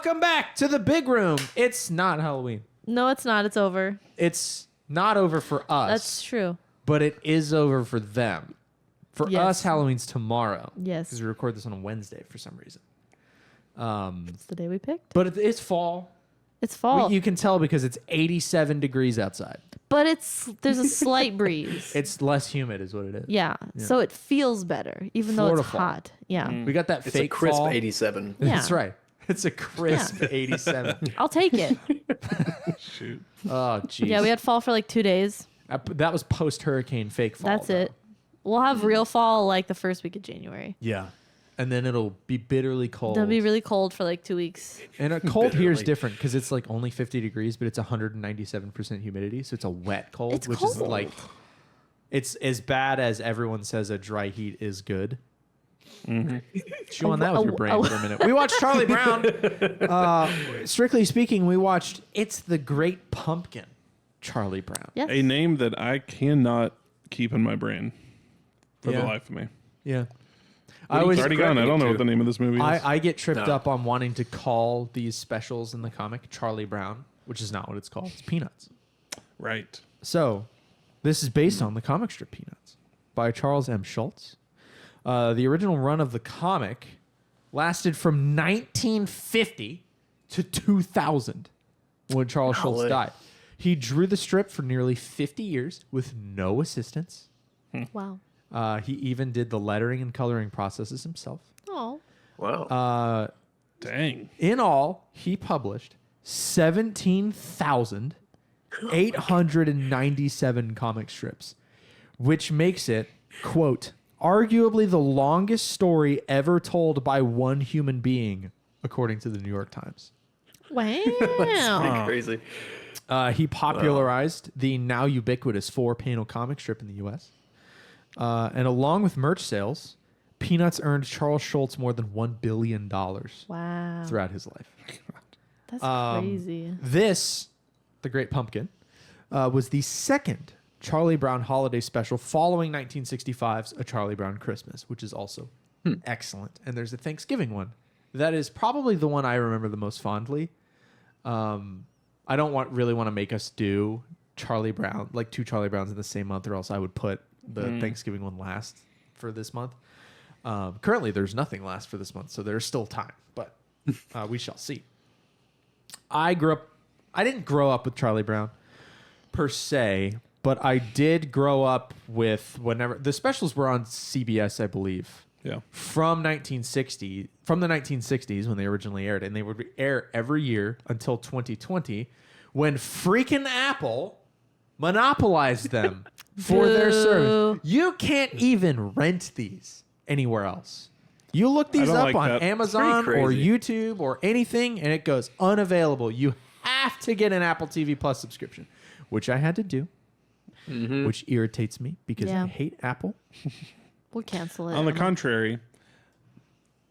Welcome back to the big room. It's not Halloween. No, it's not. It's over. It's not over for us. That's true. But it is over for them. For Yes. us, Halloween's tomorrow. Yes. Because we record this on a Wednesday for some reason. It's the day we picked. But it's fall. It's fall. You can tell because it's 87 degrees outside. But there's a slight breeze. It's less humid is what it is. Yeah. So it feels better, even though Florida it's fall. hot. Yeah. We got that It's fake a crisp fall. 87. Yeah. That's right. It's a crisp 87. I'll take it. Shoot. Oh, jeez. Yeah, we had fall for like 2 days. That was post-hurricane fake fall. That's though. it. We'll have real fall like the first week of January. Yeah. And then it'll be bitterly cold. It'll be really cold for like 2 weeks. And a cold here is Bitterly. different because it's like only 50 degrees, but it's 197% humidity. So it's a wet cold, It's which is cold. like, it's as bad as everyone says a dry heat is good. Chew on that with your brain for a minute. We watched Charlie Brown. Strictly speaking, we watched It's the Great Pumpkin, Charlie Brown. Yes. A name that I cannot keep in my brain for Yeah. the life of me. Yeah. It's already gone. I don't know too. what the name of this movie is. I get tripped No. up on wanting to call these specials in the comic Charlie Brown, which is not what it's called. It's Peanuts. Right. So, this is based on the comic strip Peanuts by Charles M. Schultz. The original run of the comic lasted from 1950 to 2000 when Charles Schultz Golly. died. He drew the strip for nearly 50 years with no assistance. Wow. He even did the lettering and coloring processes himself. Oh. Wow. Dang. In all, he published 17,897 comic strips, which makes it, quote, arguably the longest story ever told by one human being, according to the New York Times. Wow. Crazy. He popularized the now ubiquitous 4-panel comic strip in the U.S. And along with merch sales, Peanuts earned Charles Schultz more than $1 billion Wow. throughout his life. That's crazy. This, The Great Pumpkin, was the second Charlie Brown holiday special following 1965's A Charlie Brown Christmas, which is also excellent. And there's a Thanksgiving one. That is probably the one I remember the most fondly. I don't really want to make us do Charlie Brown, like 2 Charlie Browns in the same month, or else I would put the Thanksgiving one last for this month. Currently, there's nothing last for this month, so there's still time, but we shall see. I didn't grow up with Charlie Brown per se, but I did grow up with whenever the specials were on CBS, I believe. Yeah. From the 1960s when they originally aired, and they would air every year until 2020 when freaking Apple monopolized them for their service. You can't even rent these anywhere else. You look these don't up like on that. Amazon Pretty or crazy. YouTube or anything, and it goes unavailable. You have to get an Apple TV Plus subscription, which I had to do, which irritates me because Yeah. I hate Apple. We'll cancel it. On the contrary,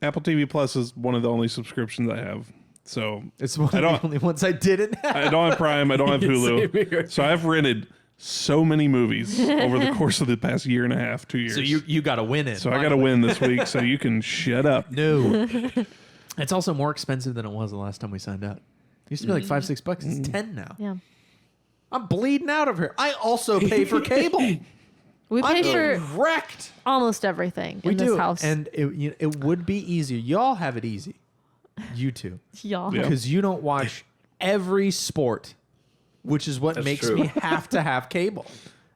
Apple TV Plus is one of the only subscriptions I have. So It's one of I the don't- only ones I didn't have. I don't have Prime. I don't have Same Hulu. here. So I've rented so many movies over the course of the past year and a half, 2 years. So you got to win it. So I got to win this week. So you can shut up. No. It's also more expensive than it was the last time we signed up. It used to be like $5-6. It's 10 now. Yeah. I'm bleeding out of here. I also pay for cable. We pay I'm for wrecked. almost everything We in do. this house. And it would be easier. Y'all have it easy. You two. Y'all. Yeah. Because you don't watch every sport, which is what That's makes true. me have to have cable.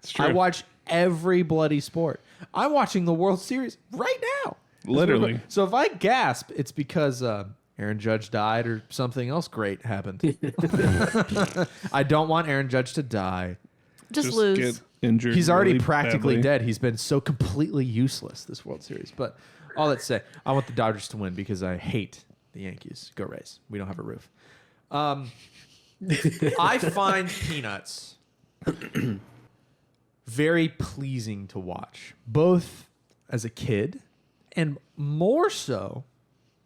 true. I watch every bloody sport. I'm watching the World Series right now. Literally. So if I gasp, it's because Aaron Judge died or something else great happened. I don't want Aaron Judge to die. Just Just lose. get injured. He's already really practically badly. dead. He's been so completely useless this World Series. But all that to say, I want the Dodgers to win because I hate the Yankees. Go Rays. We don't have a roof. I find Peanuts very pleasing to watch, both as a kid and more so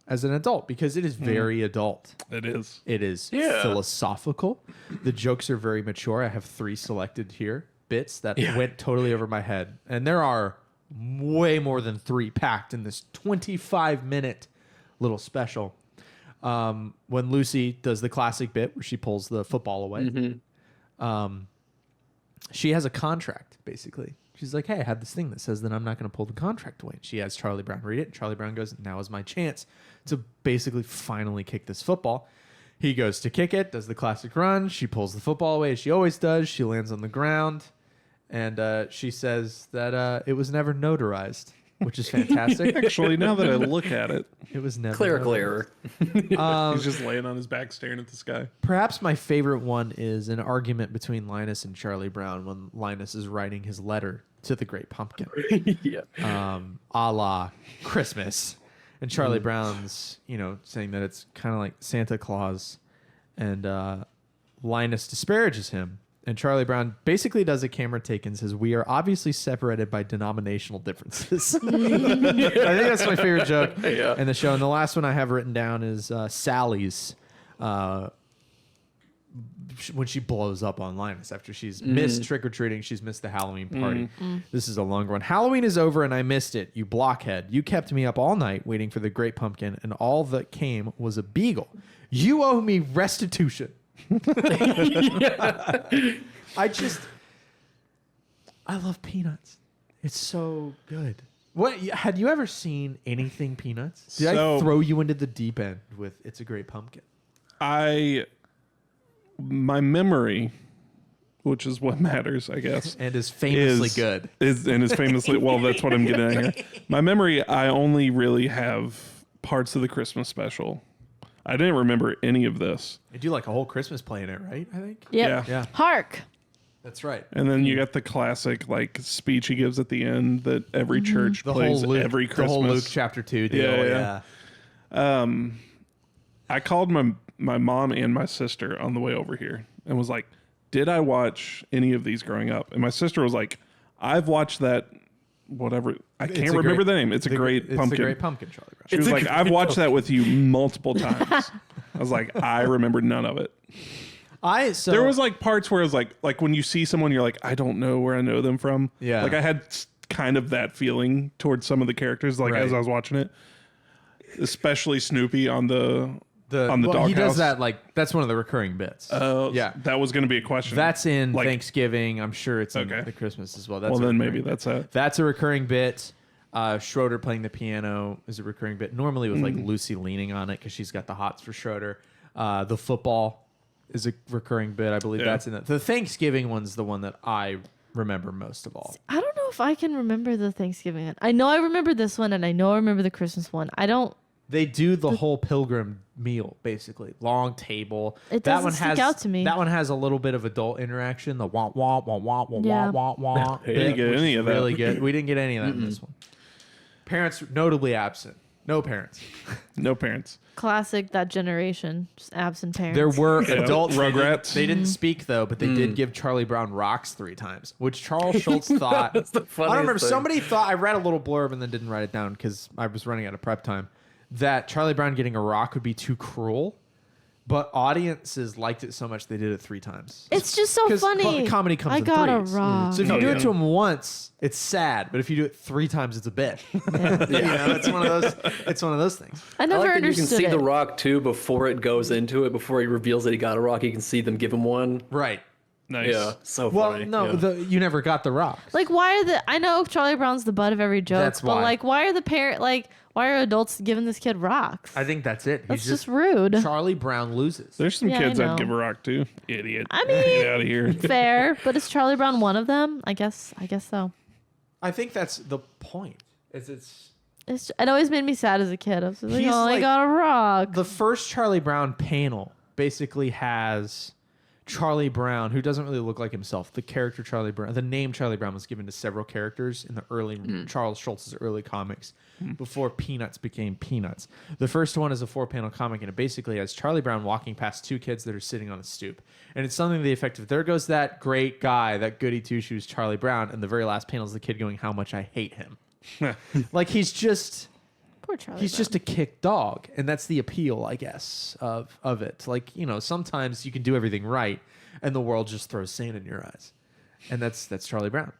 as an adult, because it is very adult. It is. It is Yeah. philosophical. The jokes are very mature. I have 3 selected here, bits that went totally over my head. And there are way more than 3 packed in this 25-minute little special. When Lucy does the classic bit where she pulls the football away, she has a contract, basically. She's like, hey, I have this thing that says that I'm not going to pull the contract away. And she has Charlie Brown read it. And Charlie Brown goes, now is my chance to basically finally kick this football. He goes to kick it, does the classic run. She pulls the football away as she always does. She lands on the ground. And she says that it was never notarized, which is fantastic. Actually, now that I look at it, It was never Clerical notarized. error. he's just laying on his back staring at the sky. Perhaps my favorite one is an argument between Linus and Charlie Brown when Linus is writing his letter to the Great Pumpkin, Yeah. a la Christmas. And Charlie Brown's, saying that it's kind of like Santa Claus. And Linus disparages him. And Charlie Brown basically does a camera take and says, we are obviously separated by denominational differences. I think that's my favorite joke in the show. And the last one I have written down is Sally's, when she blows up on Linus after she's missed trick-or-treating. She's missed the Halloween party. This is a longer one. Halloween is over and I missed it, you blockhead. You kept me up all night waiting for the Great Pumpkin, and all that came was a beagle. You owe me restitution. I love Peanuts. It's so good. What had you ever seen anything Peanuts? Did I throw you into the deep end with It's a Great Pumpkin? My memory, which is what matters, I guess, And is famously good. is famously well. That's what I'm getting at here. My memory, I only really have parts of the Christmas special. I didn't remember any of this. They do like a whole Christmas play in it, right? I think. Yep. Yeah. Hark. That's right. And then you got the classic like speech he gives at the end that every church The plays whole Luke, every Christmas. The whole Luke chapter 2 deal. Yeah. I called my mom and my sister on the way over here and was like, did I watch any of these growing up? And my sister was like, I've watched that whatever. I can't remember the name. It's a great pumpkin. It's a Great Pumpkin, Charlie Brown. She was like, I've watched that with you multiple times. I was like, I remember none of it. There was like parts where it was like when you see someone, you're like, I don't know where I know them from. Yeah. Like I had kind of that feeling towards some of the characters, like as I was watching it, especially Snoopy on the doghouse. He does that that's one of the recurring bits. Oh, yeah. That was going to be a question. That's in Like- Thanksgiving. I'm sure it's in Okay. the Christmas as well. well, then maybe that's it. That's a recurring bit. Schroeder playing the piano is a recurring bit. Normally with like Lucy leaning on it because she's got the hots for Schroeder. The football is a recurring bit. I believe that's in it. The Thanksgiving one's the one that I remember most of all. I don't know if I can remember the Thanksgiving one. I know I remember this one, and I know I remember the Christmas one. I don't. They do the whole pilgrim meal, basically. Long table. It doesn't stick out to me. That one has a little bit of adult interaction. The wah wah wah wah wah Yeah. wah wah wah. We didn't get any of that. Really good. We didn't get any of that in this one. Parents notably absent. No parents. No parents. Classic that generation, just absent parents. There were Yeah. adults. Rugrats. They didn't speak though, but they did give Charlie Brown rocks 3 times, which Charles Schultz thought. That's the I don't funniest remember. thing. Somebody thought I read a little blurb and then didn't write it down because I was running out of prep time. That Charlie Brown getting a rock would be too cruel, but audiences liked it so much they did it 3 times. It's just so 'Cause funny. comedy comes I in got a threes. rock. So if you do it to him once, it's sad, but if you do it 3 times, it's a bit. It's one of those. It's one of those things. I I never like that you can understood see it. the rock too before it goes into it. Before he reveals that he got a rock, you can see them give him one. Right. Nice. Yeah, so Well, funny. no, yeah. you never got the rocks. Like, why are the? I know Charlie Brown's the butt of every joke, That's but why. like, why are the parent? Like, why are adults giving this kid rocks? I think that's it. That's just rude. Charlie Brown loses. There's some Yeah, I kids know. I'd give a rock to. Idiot. I mean- Get out of here. Fair, but is Charlie Brown one of them? I guess so. I think that's the point. It always made me sad as a kid. I was like, He's oh, I like- got a rock. The first Charlie Brown panel basically has Charlie Brown, who doesn't really look like himself. The character Charlie Brown, the name Charlie Brown was given to several characters in the early Charles Schultz's early comics before Peanuts became Peanuts. The first one is a 4-panel comic, and it basically has Charlie Brown walking past 2 kids that are sitting on a stoop. And it's something to the effect of, there goes that great guy, that goody two-shoes Charlie Brown, and the very last panel is the kid going, how much I hate him. Like he's just Poor Charlie. he's Brown. just a kick dog, and that's the appeal, I guess, of it. Like, sometimes you can do everything right and the world just throws sand in your eyes, and that's Charlie Brown.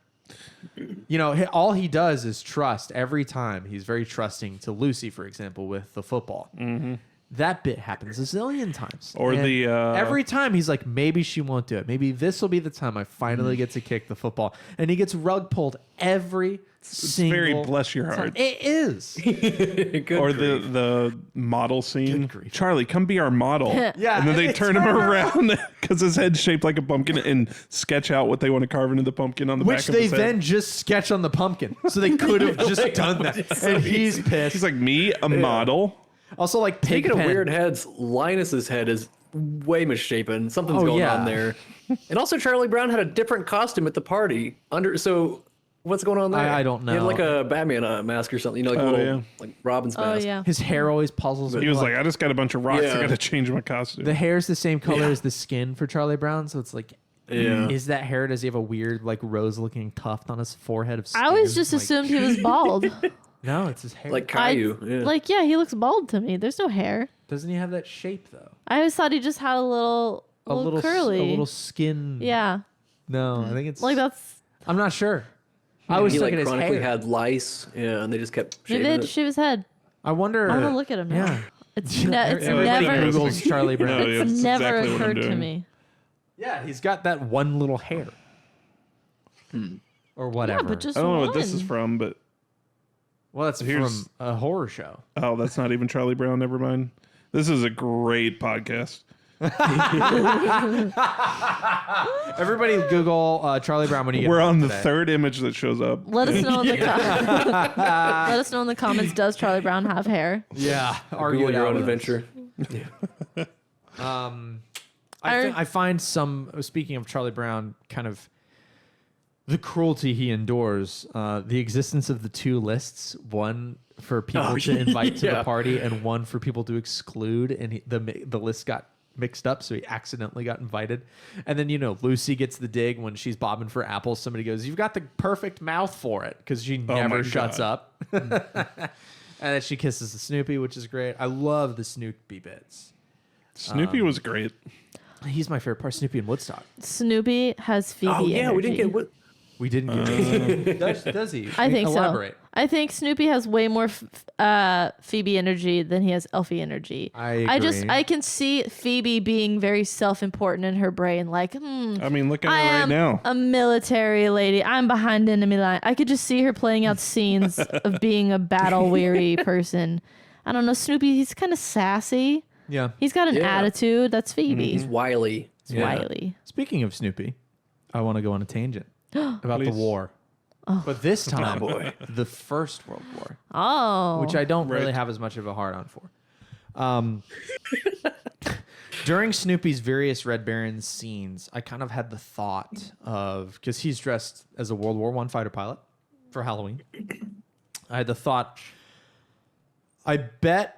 All he does is trust every time. He's very trusting to Lucy, for example, with the football. That bit happens a zillion times. Or And the, every time he's like, maybe she won't do it. Maybe this will be the time I finally get to kick the football. And he gets rug pulled every single very bless your time. heart. It is. Good Or grief. the model scene. Good grief. Charlie, come be our model. Yeah, And then they they turn him turn around because his head's shaped like a pumpkin and sketch out what they want to carve into the pumpkin on the Which back of they his head. then just sketch on the pumpkin. So they could have just done that. And he's pissed. He's like, me, a model. Also, like, Speaking of Pigpen. weird heads, Linus's head is way misshapen. Something's going yeah. on there. And also, Charlie Brown had a different costume at the party. So what's going on there? I don't He had know. like a Batman mask or something. You know, like a little yeah. like Robin's Oh mask. yeah. His hair always puzzles me. He was like, I just got a bunch of rocks. I Yeah. got to change my costume. The hair's the same color Yeah. as the skin for Charlie Brown, so it's like, Yeah. is that hair? Does he have a weird, like, rose-looking tuft on his forehead of skin? I always just Like, assumed he was bald. no, it's his hair. Like Caillou. Yeah. Like, yeah, he looks bald to me. There's no hair. Doesn't he have that shape though? I always thought he just had a little curly. a little skin. Yeah. No, I think it's Like that's I'm not sure. I was he looking like at his chronically hair. had lice. Yeah, and they just kept maybe shaving they had to it. shave his head. I wonder. I'm gonna look at him now. Yeah. It's Everybody never Googles Charlie Brown. No, yeah, it's that's never exactly what I'm occurred to doing. me. Yeah, he's got that one little hair. Or whatever. Yeah, but just I don't know what this is one. from, but well, that's Here's- from a horror show. oh, that's not even Charlie Brown. Never mind. This is a great podcast. Everybody Google Charlie Brown when you get We're home on the today. third image that shows up. Let us know in the let us know in the comments. Does Charlie Brown have hair? Yeah, argue Google it your out own with us. adventure. I find some. Speaking of Charlie Brown, kind of the cruelty he endures, the existence of the two lists, one for people to invite to the yeah. party and one for people to exclude, and the list got mixed up, so he accidentally got invited. And then, Lucy gets the dig when she's bobbing for apples. Somebody goes, "You've got the perfect mouth for it," because she never my shuts God. up. And then she kisses the Snoopy, which is great. I love the Snoopy bits. Snoopy was great. He's my favorite part. Snoopy and Woodstock. Snoopy has Phoebe. Oh yeah, we didn't energy. get what. We didn't get does he? I think Elaborate. so. I think Snoopy has way more Phoebe energy than he has Elfie energy. I agree. I can see Phoebe being very self-important in her brain. Like, I mean, look at I her right am now. a military lady. I'm behind enemy line. I could just see her playing out scenes of being a battle-weary person. I don't know. Snoopy, he's kind of sassy. Yeah. He's got an Yeah. attitude. That's Phoebe. He's wily. He's wily. Speaking of Snoopy, I want to go on a tangent about the Please. war. Oh. But this time, boy. the First World War, Oh. which I don't really Right. have as much of a heart on for. During Snoopy's various Red Baron scenes, I kind of had the thought of, because he's dressed as a World War I fighter pilot for Halloween. I had the thought, I bet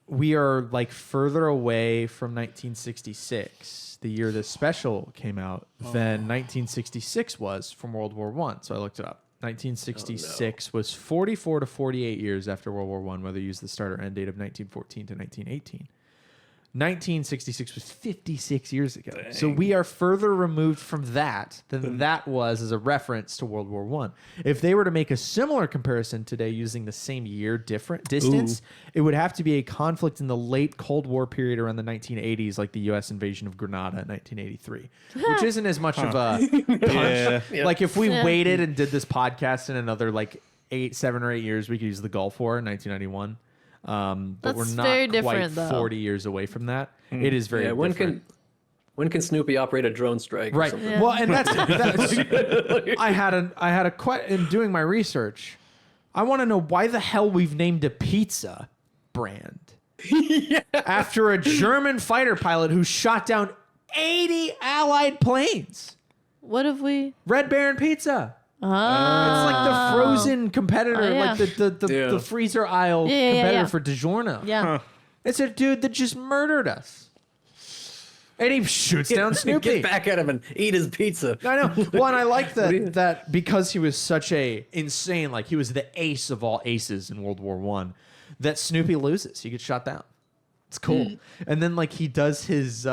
we are like further away from 1966, the year this special came out, than 1966 was from World War I. So I looked it up. 1966 was 44 to 48 years after World War I, whether you use the start or end date of 1914 to 1918. 1966 was 56 years ago. So we are further removed from that than that was as a reference to World War I. If they were to make a similar comparison today using the same year distance, it would have to be a conflict in the late Cold War period around the 1980s, like the U.S. invasion of Grenada in 1983, which isn't as much of a punch. Yeah. Like if we Yeah. waited and did this podcast in another like 7 or 8 years, we could use the Gulf War in 1991. But we're That's not very quite different, though. 40 years away from that. It is very Yeah, different. when can Snoopy operate a drone strike? or Right. something? Yeah. Well, and that's I had a in doing my research. I want to know why the hell we've named a pizza brand after a German fighter pilot who shot down 80 Allied planes. What have we? Red Baron Pizza. Ah. It's like the frozen competitor, Oh, yeah. like the Yeah. freezer aisle Yeah, competitor yeah. for DiGiorno. Yeah. It's a dude that just murdered us. And he shoots down Snoopy. Get back at him and eat his pizza. I know. Well, and I like that because he was such a insane, like he was the ace of all aces in World War I, that Snoopy loses. He gets shot down. It's cool. And then like he does his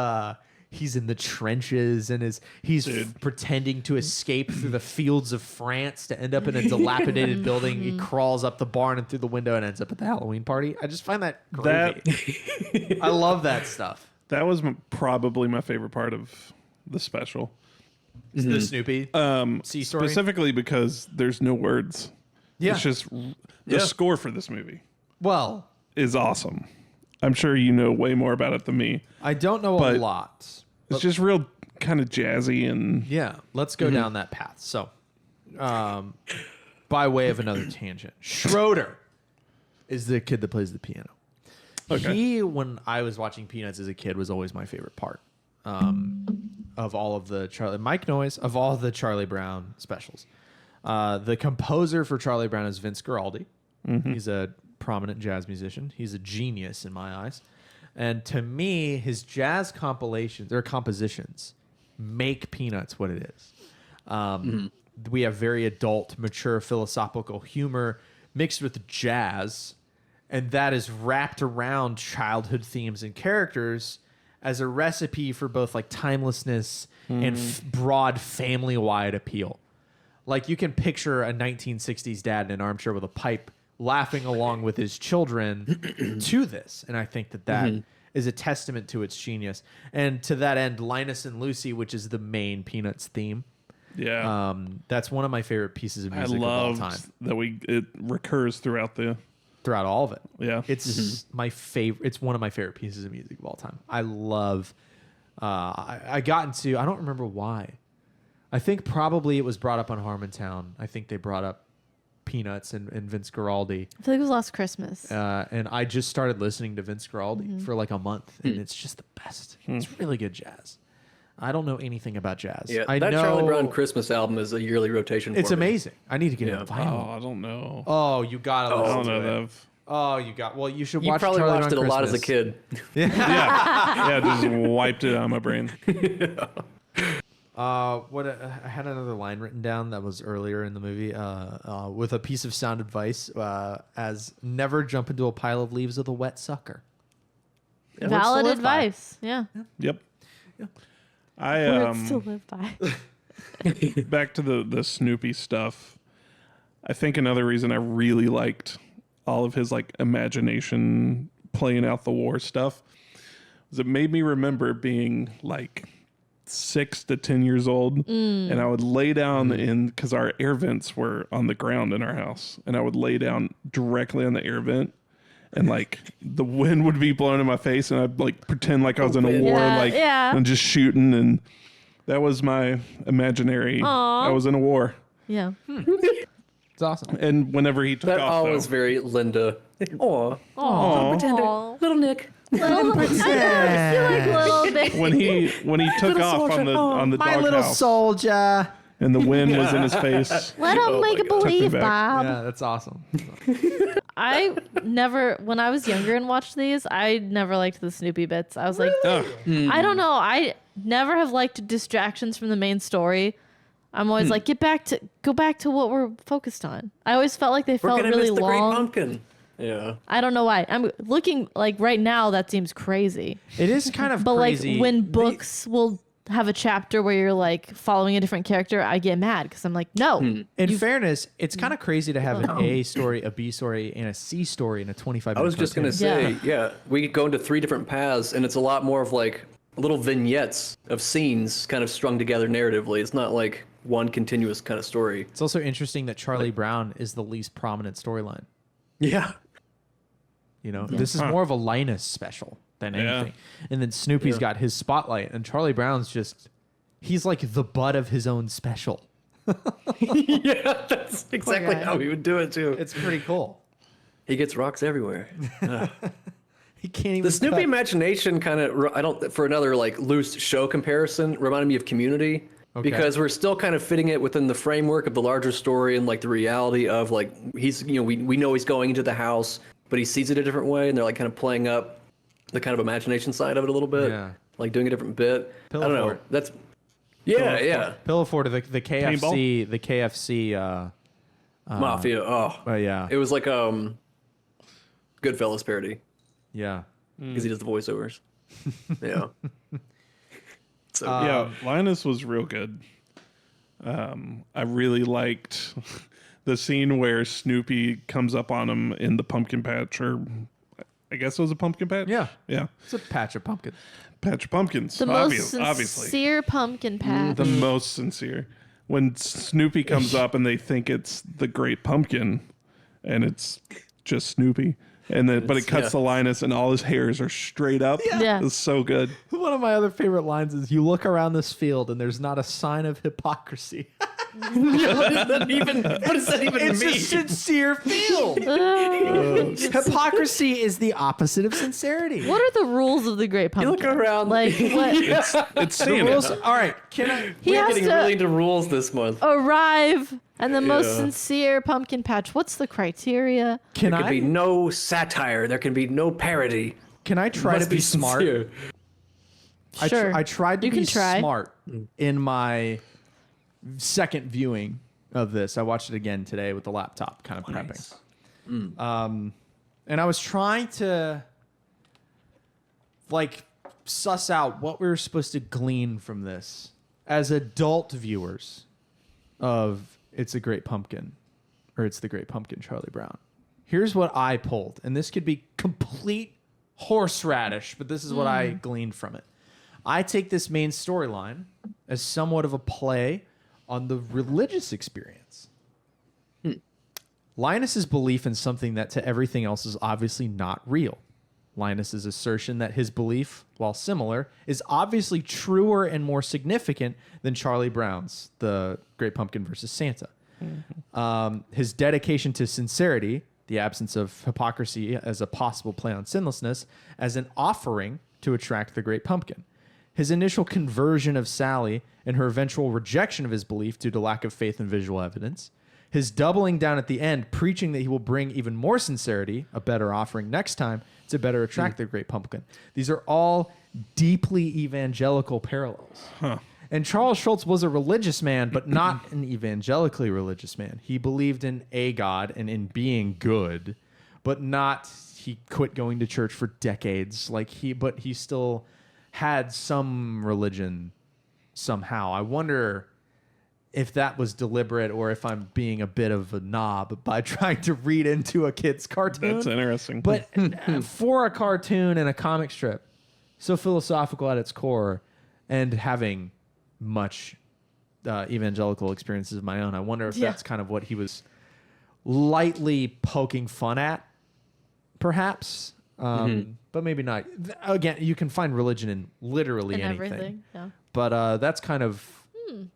he's in the trenches and he's pretending to escape through the fields of France to end up in a dilapidated building. He crawls up the barn and through the window and ends up at the Halloween party. I just find that great. I love that stuff. That was probably my favorite part of the special. Is the Snoopy sea story? Specifically because there's no words. Yeah. It's just the score for this movie Well, is awesome. I'm sure you know way more about it than me. I don't know a lot. It's just real kind of jazzy and Yeah, let's go down that path. So, by way of another tangent, Schroeder is the kid that plays the piano. Okay. He, when I was watching Peanuts as a kid, was always my favorite part of all of the Mike Noyes, of all the Charlie Brown specials. The composer for Charlie Brown is Vince Guaraldi. He's a prominent jazz musician. He's a genius in my eyes. And to me, his jazz compositions make Peanuts what it is. We have very adult, mature, philosophical humor mixed with jazz, and that is wrapped around childhood themes and characters as a recipe for both like timelessness and broad family-wide appeal. Like you can picture a 1960s dad in an armchair with a pipe laughing along with his children to this. And I think that is a testament to its genius. And to that end, Linus and Lucy, which is the main Peanuts theme. yeah. That's one of my favorite pieces of I music of all love time. that it recurs throughout All of it. Yeah. It's my favorite. It's one of my favorite pieces of music of all time. I love, I got into, I don't remember why. I think probably it was brought up on Harmontown. I think they brought up Peanuts and Vince Guaraldi. I feel like it was last Christmas. And I just started listening to Vince Guaraldi for like a month, and it's just the best. It's really good jazz. I don't know anything about jazz. Yeah, I that know Charlie Brown Christmas album is a yearly rotation. it's for me. amazing. I need to get it on Oh, vinyl. I don't know. Oh, you gotta I listen don't to know it. that. Oh, you got. Well, you should You watch. probably Charlie watched it a Brown lot as a Christmas. kid. Yeah, just wiped it out of my brain. I had another line written down that was earlier in the movie with a piece of sound advice as never jump into a pile of leaves with a wet sucker. Valid Words to live by. advice. Yeah. Yep. Words to live by. Back to the Snoopy stuff. I think another reason I really liked all of his like imagination playing out the war stuff was it made me remember being like 6 to 10 years old, and I would lay down because our air vents were on the ground in our house, and I would lay down directly on the air vent, and like the wind would be blowing in my face, and I'd like pretend like I was in a war, and just shooting, and that was my imaginary. Aw. I was in a war, Yeah. It's awesome. and whenever he took That off, always though, very Linda. Aw, Aw. little Nick. Little I know, you like little bit. when he took off on the My little doghouse, soldier. and the wind was in his face. Let him make a believe, back. Bob. Yeah, that's awesome. I never, when I was younger and watched these, I never liked the Snoopy bits. I was like, Ugh. I don't know. I never have liked distractions from the main story. I'm always like, go back to what we're focused on. I always felt like they We're felt gonna really miss the Great long. Pumpkin. Yeah. I don't know why. I'm looking like right now that seems crazy. It is kind of But crazy. like when books will have a chapter where you're like following a different character, I get mad because I'm like, no. In fairness, it's kind of crazy to have an A story, a B story, and a C story in a 25 minute I was just going to say, we could go into 3 different paths, and it's a lot more of like little vignettes of scenes kind of strung together narratively. It's not like one continuous kind of story. It's also interesting that Charlie Brown is the least prominent storyline. Yeah. You know, this is more of a Linus special than Yeah. anything. And then Snoopy's got his spotlight, and Charlie Brown's he's like the butt of his own special. Yeah, that's exactly guy. how he would do it too. It's pretty cool. He gets rocks everywhere. He can't even. The Snoopy cut. imagination kind of, for another like loose show comparison, reminded me of Community. Okay. Because we're still kind of fitting it within the framework of the larger story and like the reality of like he's, we know he's going into the house, but he sees it a different way, and they're like kind of playing up the kind of imagination side of it a little bit. Yeah. Like doing a different bit. Pillow I don't know. fort. That's yeah. Pillow Fort, the KFC, Paintball? the KFC. Mafia. Oh. Yeah. It was like Goodfellas parody Yeah. because he does the voiceovers. Yeah. So Yeah, Linus was real good. I really liked the scene where Snoopy comes up on him in the pumpkin patch, or I guess it was a pumpkin patch. Yeah. Yeah. It's a patch of pumpkin. Patch of pumpkins. The most obviously. sincere pumpkin patch. The most sincere. When Snoopy comes up and they think it's the Great Pumpkin, and it's just Snoopy. And then, but it cuts to Linus, and all his hairs are straight up. Yeah. It's so good. One of my other favorite lines is, "You look around this field and there's not a sign of hypocrisy." what does that even It's mean? a sincere field. Hypocrisy is the opposite of sincerity. What are the rules of the Great Pumpkin? look around. Like what? It's The Santa. rules? All right, can I? He We're has getting to really into rules this month. arrive and the most Yeah. sincere pumpkin patch. What's the criteria? Can There can be I? no satire. There can be no parody. Can I try to Must be smart? sincere. Sure. I tried to You be can try. smart in my second viewing of this. I watched it again today with the laptop, kind of prepping. And I was trying to like suss out what we were supposed to glean from this as adult viewers of It's a Great Pumpkin, or It's the Great Pumpkin, Charlie Brown. Here's what I pulled, and this could be complete horseradish, but this is what I gleaned from it. I take this main storyline as somewhat of a play on the religious experience. Linus's belief in something that to everything else is obviously not real. Linus's assertion that his belief, while similar, is obviously truer and more significant than Charlie Brown's, the Great Pumpkin versus Santa. His dedication to sincerity, the absence of hypocrisy as a possible play on sinlessness, as an offering to attract the Great Pumpkin. His initial conversion of Sally and her eventual rejection of his belief due to lack of faith and visual evidence. His doubling down at the end, preaching that he will bring even more sincerity, a better offering next time, to better attract the Great Pumpkin. These are all deeply evangelical parallels. And Charles Schulz was a religious man, but not an evangelically religious man. He believed in a God and in being good, but not, he quit going to church for decades. But he still had some religion somehow. I wonder if that was deliberate or if I'm being a bit of a knob by trying to read into a kid's cartoon. That's interesting. But for a cartoon and a comic strip, so philosophical at its core and having much evangelical experiences of my own, I wonder if that's kind of what he was lightly poking fun at, perhaps. But maybe not. Again, you can find religion in literally And anything. everything. Yeah. But that's kind of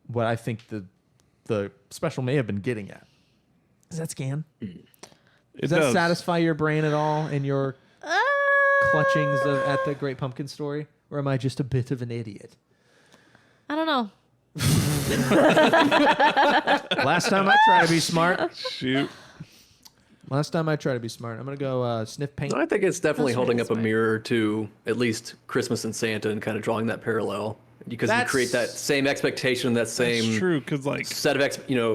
what I think the special may have been getting at. Does that scan? Does that satisfy your brain at all in your clutchings at the Great Pumpkin story? Or am I just a bit of an idiot? I don't know. Last time I tried to be smart. Shoot. Last time I tried to be smart. I'm going to go sniff paint. I think it's definitely That's holding really up a smart. mirror to at least Christmas and Santa and kind of drawing that parallel. Because you That's- create that same expectation, that It's same true, because like, set of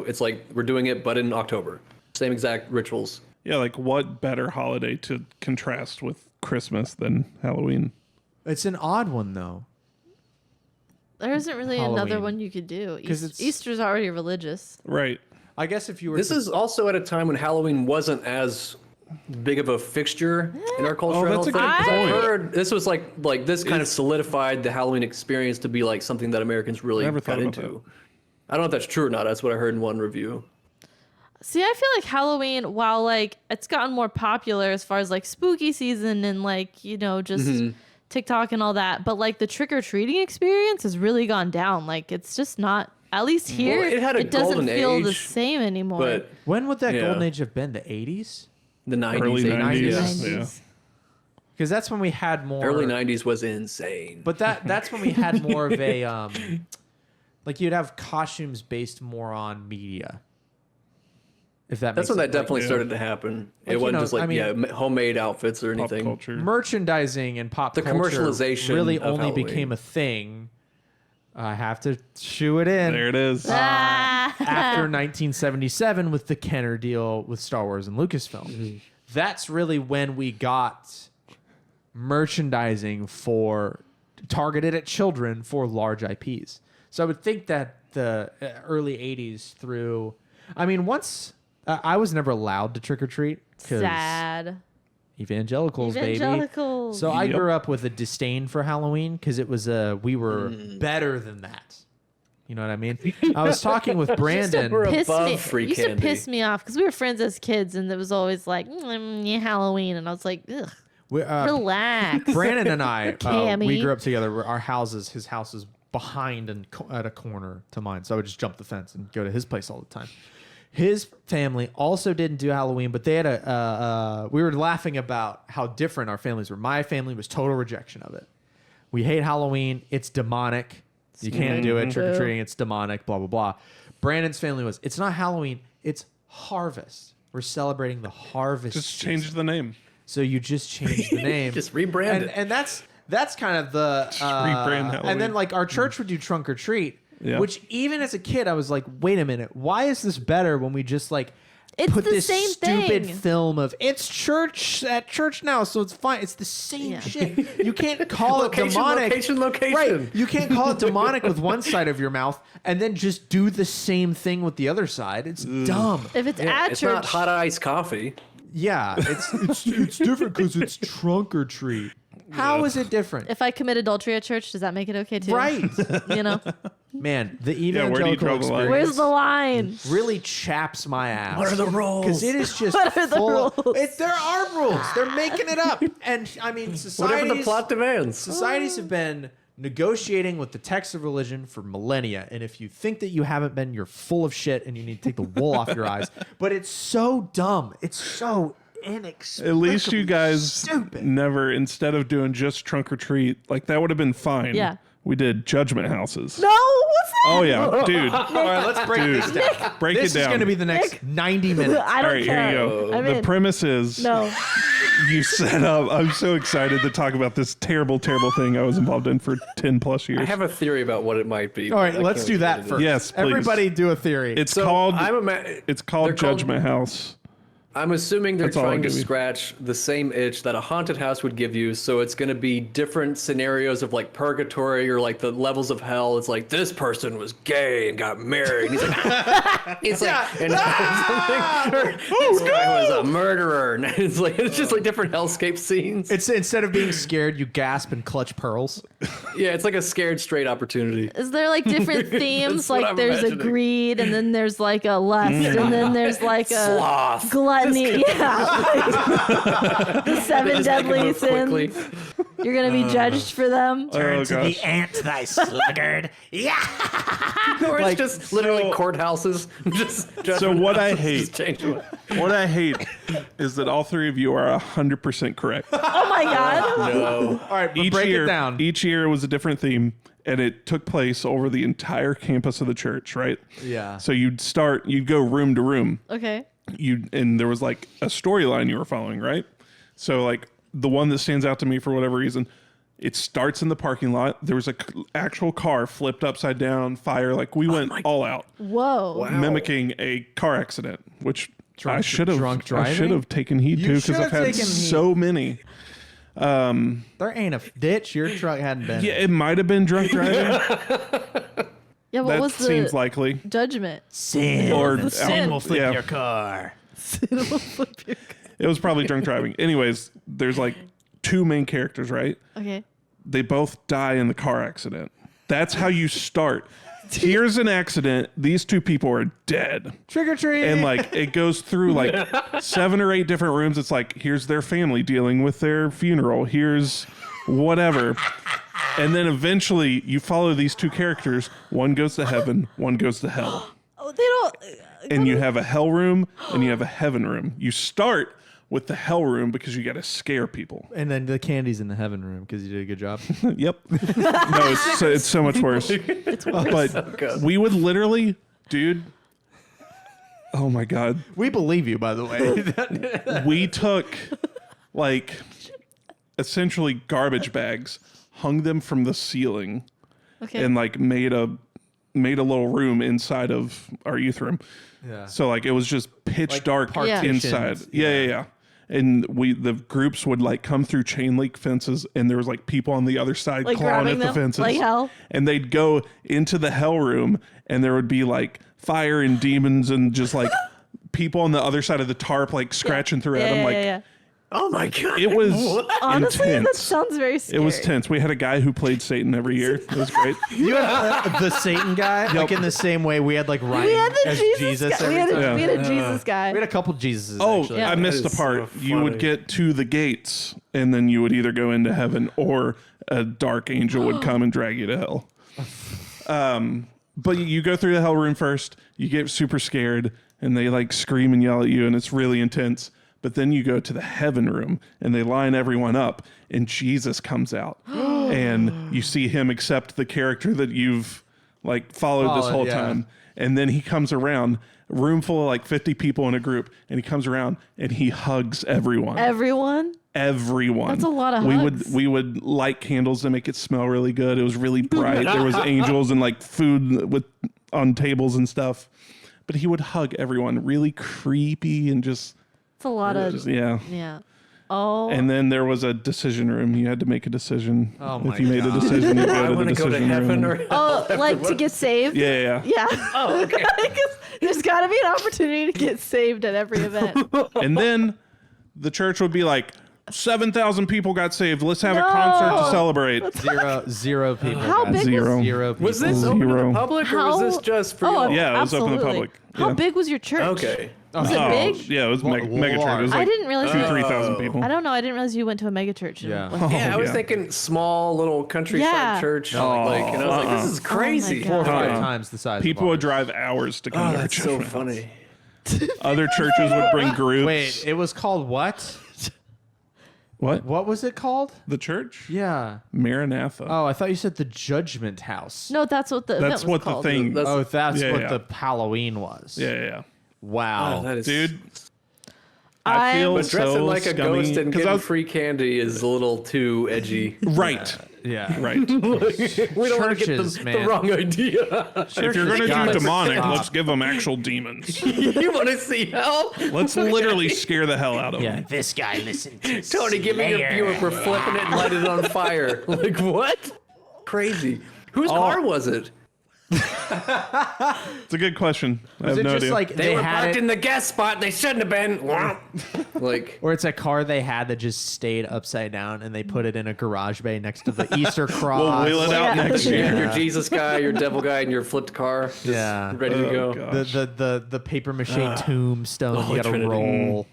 it's like we're doing it, but in October. Same exact rituals. yeah, like what better holiday to contrast with Christmas than Halloween? It's an odd one, though. There isn't really another Halloween. one you could do. 'Cause it's- Easter's already religious. Right. I guess if you were This to... is also at a time when Halloween wasn't as big of a fixture in our culture. Oh, that's a good I don't think. 'Cause point. I've heard this was like this kind of solidified the Halloween experience to be like something that Americans really Never got thought about into. I don't know if that's true or not. That's what I heard in one review. See, I feel like Halloween, while like it's gotten more popular as far as like spooky season and like, you know, just TikTok and all that, but like the trick or treating experience has really gone down. Like it's just not, at least here, Well, it had a doesn't golden feel the age, same anymore. But When would that Yeah. golden age have been? The 80s? the 90s, Early 80s, 90s. yeah. 90s. Because that's when we had more... Early 90s was insane. But that's when we had more of a... like you'd have costumes based more on media. If that That's makes when sense. that definitely yeah. started to happen. Like, It wasn't you know, just like I mean, homemade outfits or Pop anything. culture. Merchandising and pop The culture commercialization really of only Halloween. became a thing. I have to shoe it in. There it is. After 1977 with the Kenner deal with Star Wars and Lucasfilm. That's really when we got merchandising for targeted at children for large IPs. So I would think that the early 80s through, I mean, once I was never allowed to trick or treat because Sad. evangelicals, baby. Evangelicals. So I Yep. grew up with a disdain for Halloween because it was we were better than that. You know what I mean? I was talking with Brandon. We're Pissed above me. free It used candy. to piss me off because we were friends as kids, and it was always like yeah, Halloween, and I was like, ugh, relax. Brandon and I, we Cammy. grew up together. Our houses, his house is behind and at a corner to mine, so I would just jump the fence and go to his place all the time. His family also didn't do Halloween, but they had we were laughing about how different our families were. My family was total rejection of it. We hate Halloween. It's demonic. You can't do it. Trick or treating. It's demonic. Blah blah blah. Brandon's family was. It's not Halloween. It's harvest. We're celebrating the harvest. Just season. change the name. So you just change the name. Just rebrand it. And that's kind of the rebrand Halloween. and then like our church would do trunk or treat, Yeah. which even as a kid I was like, wait a minute, why is this better when we just like It's put the this same stupid thing. film of it's church at church now, so it's fine. It's the same Yeah. shit. You can't call it demonic. Location. Right. You can't call it demonic with one side of your mouth and then just do the same thing with the other side. It's dumb. If it's Yeah, at it's church, not hot iced coffee. Yeah, it's different because it's trunk or treat. How is it different? if I commit adultery at church, does that make it okay too? Right. You know, Man, the Yeah, where do you evangelical draw the line? experience where's the line? really chaps my ass. What are the rules? Because it is just What are the full rules? there are rules. They're making it up. And I mean, Whatever the plot demands. societies have been negotiating with the text of religion for millennia. And if you think that you haven't been, you're full of shit and you need to take the wool off your eyes. But it's so dumb. It's so inexplicably At least you guys stupid. never, instead of doing just trunk or treat, like that would have been fine. Yeah. We did judgment houses. No, what's that? Oh yeah, dude. All right, let's break Dude, this down. break This it is down. going to be the next 90 minutes. I All don't right, care. here you go. I'm The in. premise is No. you set up. I'm so excited to talk about this terrible, terrible thing I was involved in for 10 plus years. I have a theory about what it might be. All right, but I let's can't do get that into first. it. Yes, please. Everybody do a theory. It's So called. I'm It's called they're called- Judgment House. I'm assuming they're That's all I'll trying to give you. scratch the same itch that a haunted house would give you. So it's going to be different scenarios of like purgatory or like the levels of hell. It's like this person was gay and got married. He's like, it's like, and this guy was a murderer. And it's just like different hellscape scenes. It's instead of being scared, you gasp and clutch pearls. Yeah, it's like a scared straight opportunity. Is there like different themes? That's what Like I'm there's imagining. a greed, and then there's like a lust, and then there's like a Sloth. gluttony. Yeah, like the seven Just make 'em deadly move quickly. sins. You're gonna be judged for them. Oh gosh. ant, thy sluggard. Yeah. Or it's Like, just literally courthouses. So what I Just hate, change them. what I hate, is that all three of you are 100% correct. Oh my god. No. All right, but Each break year, it down. each year was a different theme, and it took place over the entire campus of the church. Right. Yeah. So you'd go room to room. Okay. And there was like a storyline you were following, right? So like the one that stands out to me for whatever reason, it starts in the parking lot. There was a actual car flipped upside down, fire. Like we went all out, Whoa. mimiking a car accident, which I should have drunk driving? I should have taken heed You to because should I've have had taken heed. so many. There ain't a ditch your truck hadn't been. Yeah, it might have been drunk driving. Yeah. What That was the seems likely. judgment? Sin. Or Sin will flip yeah. your car. It was probably drunk driving. Anyways, there's like two main characters, right? Okay. They both die in the car accident. That's how you start. Here's an accident. These two people are dead. Trick or treat. And like it goes through like 7 or 8 different rooms. It's like, here's their family dealing with their funeral. Here's whatever. And then eventually you follow these two characters. One goes to heaven, one goes to hell. Oh, they don't. And you have a hell room and you have a heaven room. You start with the hell room because you got to scare people. And then the candy's in the heaven room because you did a good job. Yep. No, it's so much worse. But we would literally, dude. Oh my God. We believe you, by the way. We took like essentially garbage bags, hung them from the ceiling, Okay. and like made a little room inside of our youth room. Yeah. So like it was just pitch Like dark partitions. inside. Yeah. and the groups would like come through chain link fences, and there was like people on the other side Like clawing grabbing at the them, fences, like hell? and they'd go into the hell room, and there would be like fire and demons and just like people on the other side of the tarp like scratching through at them. Like Oh my god! it was Honestly, intense. that sounds very scary. It was tense. We had a guy who played Satan every year. It was great. You had the Satan guy, like in the same way we had like Ryan We had the as Jesus guy. every We had, time. we had a Jesus guy. We had a couple Jesuses. Oh, actually. I missed That the is part. so You would funny. get to the gates, and then you would either go into heaven or a dark angel would come and drag you to hell. But you go through the hell room first. You get super scared, and they like scream and yell at you, and it's really intense. But then you go to the heaven room, and they line everyone up, and Jesus comes out, and you see him accept the character that you've like followed this whole time. And then he comes around, room full of like 50 people in a group, and he comes around and he hugs everyone. Everyone? Everyone. That's a lot of hugs. We would light candles to make it smell really good. It was really bright. There was angels and like food on tables and stuff. But he would hug everyone, really creepy and just It's a lot of... yeah. Oh. And then there was a decision room. You had to make a decision. Oh my if you made a God. decision, you I go to the want to go to decision heaven room. or Oh, like to get saved? Yeah. Yeah. Oh, okay. 'Cause there's got to be an opportunity to get saved at every event. And then the church would be like, 7,000 people got saved. Let's have a concert to celebrate. Zero people. How got big saved. Zero. Zero people. Was this open to Zero. the public, or was this just for y'all? Yeah, it was open to the absolutely. public. How Yeah. big was your church? Okay. Was it big? Yeah, it was Well, mega church. It was I like didn't realize 3,000 people. I don't know. I didn't realize you went to a mega church. Yeah. Yeah, I was yeah. thinking small little countryside Yeah. church. Oh, Like, and I was like, this is crazy. God. 4 or 5 Uh-uh. times the size. People of would drive hours to come Oh, to our that's church. so funny. Other churches would bring groups. Wait, it was called what? What? What was it called? The church? Yeah. Maranatha. Oh, I thought you said the Judgment House. No, that's what the event That's was what called. the thing. That's- Oh, that's Yeah, what yeah. the Halloween was. Yeah. Wow. Oh, that is, Dude, I feel but dressing so like a scummy, ghost and 'cause I getting was- free candy is a little too edgy. Right. Yeah. Right. We don't want to get Churches, the man. wrong idea. If you're going to gotta do demonic, stop. let's give them actual demons. You want to see hell? Let's literally scare the hell out of them. This guy listened to Tony, give me your Buick. We're flipping it and light it on fire. Like, what? Crazy. Whose car was it? It's a good question. I Was have it no just idea. like They they were had parked it, in the gas spot. They shouldn't have been. Like, or it's a car they had that just stayed upside down and they put it in a garage bay next to the Easter cross. We'll wheel it out Yeah. next you year. have your Jesus guy, your devil guy, and your flipped car. Just Yeah. ready to go. God. The paper mache tombstone the you Holy gotta Trinity. roll.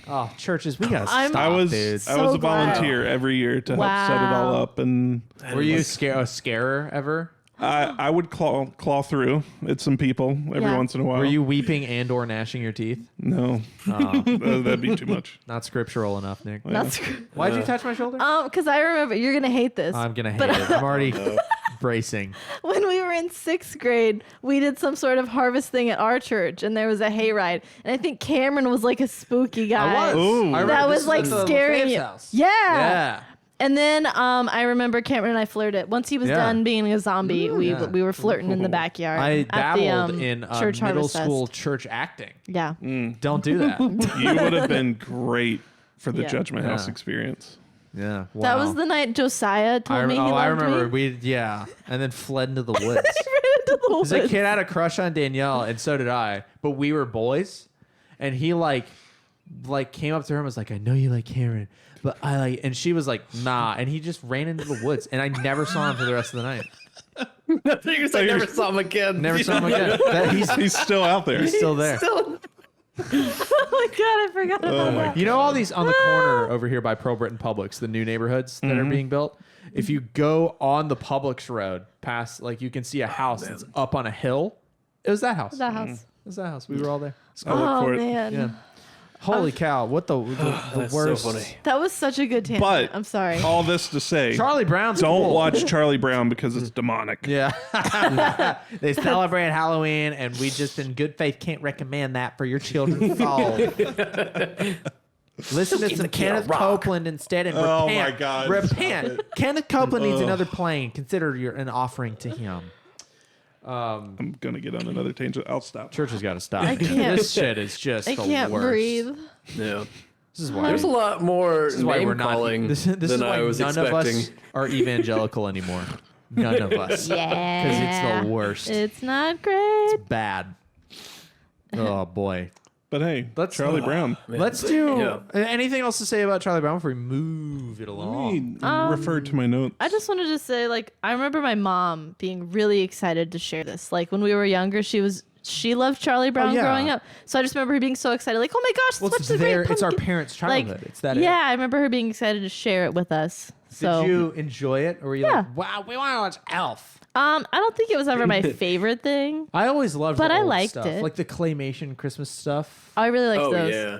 Oh, churches, we gotta I'm- stop, I was dude. I was So a glad. volunteer every year to help set it all Wow. up, and Were you a scarer ever? I would claw through at some people every Yeah. once in a while. Were you weeping and or gnashing your teeth? No, that'd be too much. Not scriptural enough, Nick. That's Why'd you touch my shoulder? because I remember you're gonna hate this. I'm gonna hate it. I'm already bracing. When we were in 6th grade, we did some sort of harvest thing at our church, and there was a hayride. And I think Cameron was like a spooky guy. Ooh. I remember That this was like at the scaring LaFave's you. house. Yeah. Yeah. And then I remember Cameron and I flirted. Once he was Yeah. done being a zombie, yeah. we were flirting in the backyard. I at the, dabbled in church middle harvest school fest. church acting. Yeah. Don't do that. You would have been great for the Yeah. Judgment House Yeah. experience. Yeah. Wow. That was the night Josiah told me he loved I remember. me. And then fled into the woods. Ran into the Because that woods. kid had a crush on Danielle, and so did I. But we were boys, and he like came up to her and was like, "I know you like Karen, but I like," and she was like, "Nah," and he just ran into the woods, and I never saw him for the rest of the night. I never saw him again. Never saw him again. He's still out there. He's still there. Oh my god, I forgot about that. You know all these on the corner over here by Pro Britain Publix, the new neighborhoods that are being built? If you go on the Publix road past, like you can see a house that's up on a hill. It was that house. That house. It was that house. We were all there. I'll look Oh for it. man. Yeah. Holy cow. What the That's worst. so funny. That was such a good tangent. But I'm sorry. all this to say, Charlie Brown's don't cool. watch Charlie Brown because it's demonic. Yeah. They celebrate Halloween, and we just in good faith can't recommend that for your children's soul. Listen to some Kenneth Copeland instead and Oh repent. my God. Repent. Kenneth Copeland needs another plane. Consider an offering to him. I'm gonna get on another tangent. I'll stop. Church has got to stop. I can't- This shit is just I the can't worst. breathe. Yeah. This is why. There's a lot more This is why name we're not. calling This than is why I was none expecting. of us are evangelical anymore. None of us. Yeah. Because it's the worst. It's not great. Bad. Oh boy. But hey, Let's- Charlie Brown. Let's do Yeah. anything else to say about Charlie Brown before we move it Let along. me refer to my notes. I just wanted to say, like, I remember my mom being really excited to share this. Like, when we were younger, she loved Charlie Brown yeah. growing up. So I just remember her being so excited, like, oh my gosh, Well, let's it's watch the Great it's our Pumpkin. parents' Like, childhood. It's that. yeah, I remember her being excited to share it with us. So Did you enjoy it, or were you Yeah. like, "Wow, we want to watch Elf"? I don't think it was ever my favorite thing. I always loved, But the I old liked stuff, it. like the claymation Christmas stuff. I really liked Oh those. yeah.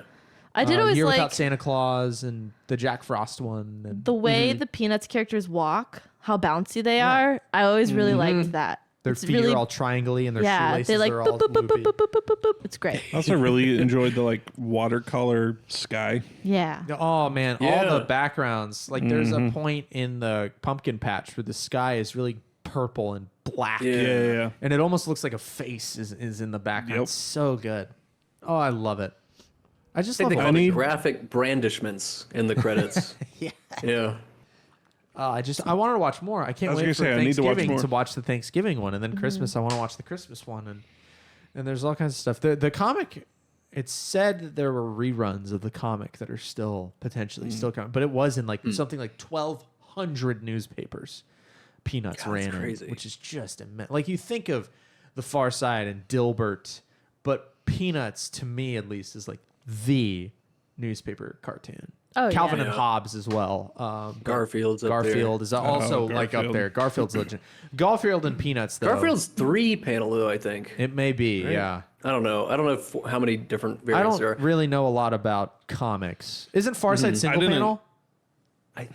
I did always Year like Without Santa Claus and the Jack Frost one. And the way the Peanuts characters walk, how bouncy they are. I always really liked that. their It's feet really, are all triangly and their yeah, shoelaces they like are boop, all boop, boop, boop, loopy. boop, boop, boop, boop. It's great. I also really enjoyed the like watercolor sky. Yeah. Oh man, all Yeah. the backgrounds. Like there's a point in the pumpkin patch where the sky is really purple and black. Yeah. Yeah. And it almost looks like a face is in the background. Yep. It's so good. Oh, I love it. I just I love think they it. call it need- graphic brandishments in the credits. Yeah. Yeah. I wanted to watch more. I can't I was wait gonna for say, I need to watch Thanksgiving more. to watch the Thanksgiving one, and then Christmas I want to watch the Christmas one, and there's all kinds of stuff. The comic, it's said that there were reruns of the comic that are still potentially still coming, but it was in like something like 1,200 newspapers. Peanuts God, that's ran in, crazy. which is just immense. Like you think of The Far Side and Dilbert, but Peanuts to me at least is like the newspaper cartoon. Oh, yeah. Calvin and Yeah. Hobbes as well. But Garfield's up Garfield is also like up Garfield. there. Garfield's legend. Garfield and Peanuts though. Garfield's 3-panel though, I think. It may be, yeah. I don't know. I don't know how many different I variants don't there are. really know a lot about comics. Isn't Farside single didn't- panel? I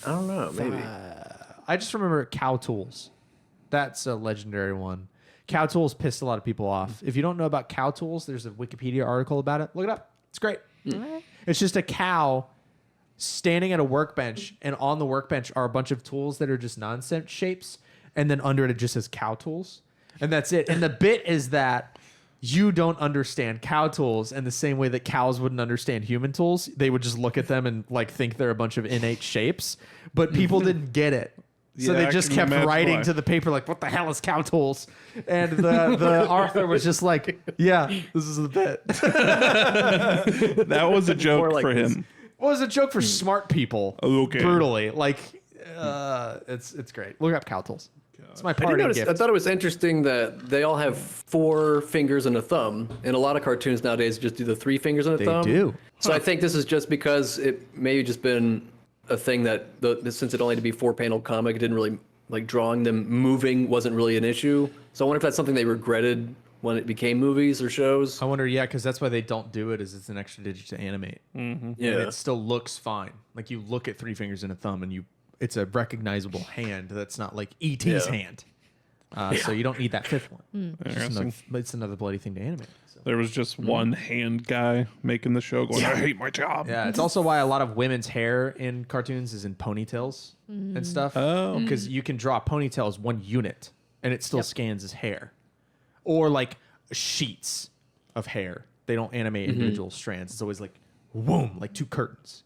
don't know. Maybe. I just remember Cow Tools. That's a legendary one. Cow Tools pissed a lot of people off. If you don't know about Cow Tools, there's a Wikipedia article about it. Look it up. It's great. It's just a cow standing at a workbench, and on the workbench are a bunch of tools that are just nonsense shapes, and then under it just says Cow Tools, and that's it. And the bit is that you don't understand cow tools in the same way that cows wouldn't understand human tools. They would just look at them and like think they're a bunch of innate shapes, but people didn't get it. So Yeah, they I just can kept imagine writing why. to the paper like, "What the hell is cow tools?" And the author was just like, "Yeah, this is the bit." That was a joke More like for this. him. Well, it was a joke for smart people. Okay. Brutally, like, it's great. Look up cow tools. It's my I, did party notice, gift. I thought it was interesting that they all have 4 fingers and a thumb, and a lot of cartoons nowadays just do the 3 fingers and a They thumb. do. So I think this is just because it may just been a thing that since it only had to be 4-panel comic, it didn't really like drawing them moving wasn't really an issue. So I wonder if that's something they regretted when it became movies or shows. I wonder, yeah, because that's why they don't do it. Is it's an extra digit to animate. Yeah. And it still looks fine. Like you look at 3 fingers and a thumb, and it's a recognizable hand. That's not like E.T.'s Yeah. hand. So you don't need that 5th one. Interesting. It's another bloody thing to animate. So. There was just one hand guy making the show going, I hate my job. Yeah, it's also why a lot of women's hair in cartoons is in ponytails and stuff. Oh. Because you can draw a ponytail as one unit, and it still scans as hair, or like sheets of hair. They don't animate individual strands. It's always like, whoom, like 2 curtains.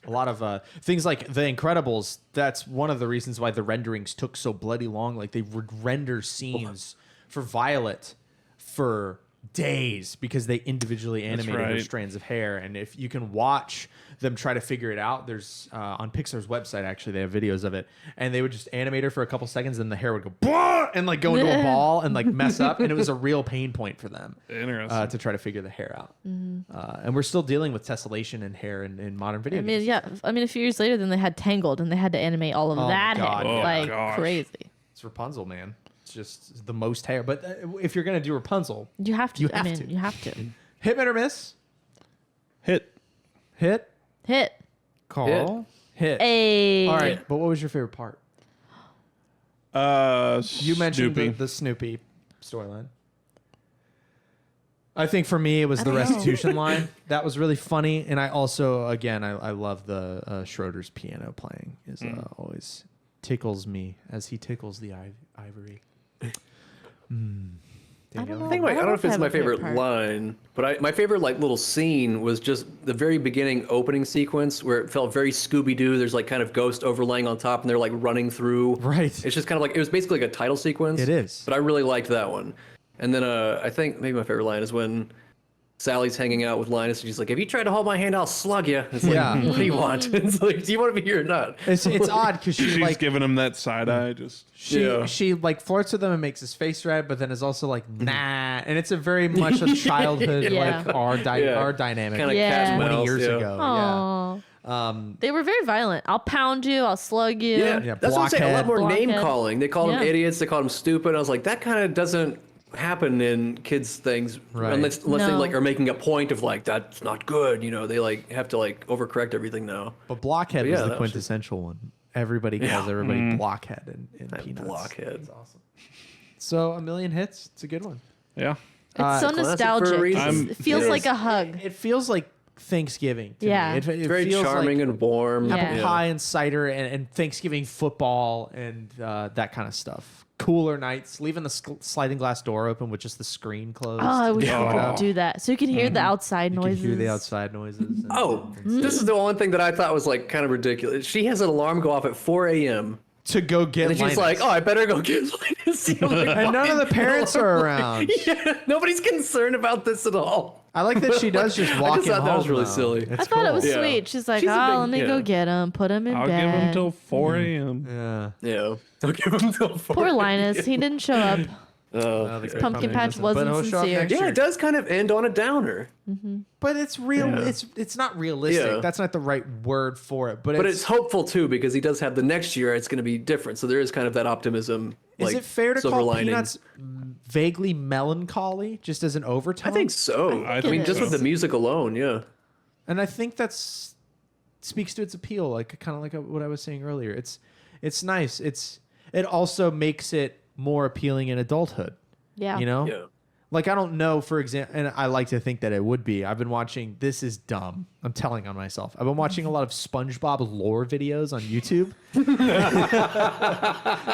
A lot of things like The Incredibles. That's one of the reasons why the renderings took so bloody long. Like they would render scenes for Violet for days because they individually animated her right. strands of hair. And if you can watch them try to figure it out, there's on Pixar's website actually they have videos of it, and they would just animate her for a couple seconds, and the hair would go "Bwah!" and like go into a ball and like mess up, and it was a real pain point for them. Interesting. To try to figure the hair out. And we're still dealing with tessellation in hair in modern video I games. mean, yeah. I mean, a few years later, then they had Tangled, and they had to animate all of my that God, hair, yeah. like gosh. crazy. It's Rapunzel, man. It's just the most hair. But if you're going to do Rapunzel, You have to. You I have mean, to. you have to hit or miss? Hit. Hit. hit. Carl. Hit. A. All right. But what was your favorite part? You mentioned Snoopy. the Snoopy storyline. I think for me, it was the don't know. restitution line. That was really funny. And I also, again, I love the Schroeder's piano playing. Is always tickles me as he tickles the ivory. Danielle? know. I don't know if it's have my a favorite favorite part. line, but my favorite like little scene was just the very beginning opening sequence where it felt very Scooby-Doo. There's like kind of ghost overlaying on top, and they're like running through. Right. It's just kind of like it was basically like a title sequence. It is. But I really liked that one. And then I think maybe my favorite line is when Sally's hanging out with Linus, and she's like, "If you try to hold my hand, I'll slug you." It's like, Yeah. what do you want? It's like, do you want to be here or not? It's odd because she She's like giving him that side eye. Just Yeah. she like flirts with him and makes his face red, but then is also like nah, and it's a very much a childhood Yeah. like our Yeah. dynamic Kind of Yeah. cat and 20 mouse, years yeah. ago. Aw. Yeah. They were very violent. I'll pound you. I'll slug you. Yeah, Yeah, that's what I'm saying. A lot blockhead. more name Blockhead. calling. They called them Yeah. idiots. They called them stupid. I was like, that kind of doesn't happen in kids' things Right. unless they No. like are making a point of like that's not good. You know, they like have to like overcorrect everything now. But Blockhead But yeah, was the that was quintessential one. Everybody calls everybody Blockhead in Peanuts. Blockhead. It's awesome. So a million hits. It's a good one. yeah. It's so classic for a nostalgic. reason. It feels It like is. a hug. It feels like Thanksgiving. To Yeah. me. It Very feels charming like and warm. apple Yeah. pie and cider and Thanksgiving football and that kind of stuff. Cooler nights, leaving the sliding glass door open with just the screen closed. Oh, I wish Yeah. we could do that. So you can hear the outside You can noises. hear the outside noises. and- Oh, and this is the one thing that I thought was like kind of ridiculous. She has an alarm go off at 4 a.m. to go get and she's Linus. like, "Oh, I better go get Linus." And none of the parents are around. Yeah, nobody's concerned about this at all. I like that she does just walk just him thought home. that was really though. silly. It's I thought it was cool. Yeah. sweet. She's like, She's a oh, big- let me go yeah. get him, put him in I'll bed. give him till 4 a.m. Yeah. Yeah, don't give him till 4. Poor Linus. He didn't show up. Oh, The okay. Pumpkin patch wasn't But he'll show up sincere. next Yeah, year. it does kind of end on a downer, But it's real. Yeah. It's not realistic. Yeah. That's not the right word for it. But, but it's hopeful too because he does have the next year. It's going to be different, so there is kind of that optimism. is like, it fair to silver call lining. Peanuts vaguely melancholy, just as an overtone? I think so. I I think mean, just so. with the music alone, yeah. and I think that's speaks to its appeal, like kind of like what I was saying earlier. It's nice. It also makes it more appealing in adulthood. Yeah. You know, Yeah. like I don't know, for example, and I like to think that it would be. I've been watching. This is dumb. I'm telling on myself. I've been watching a lot of SpongeBob lore videos on YouTube.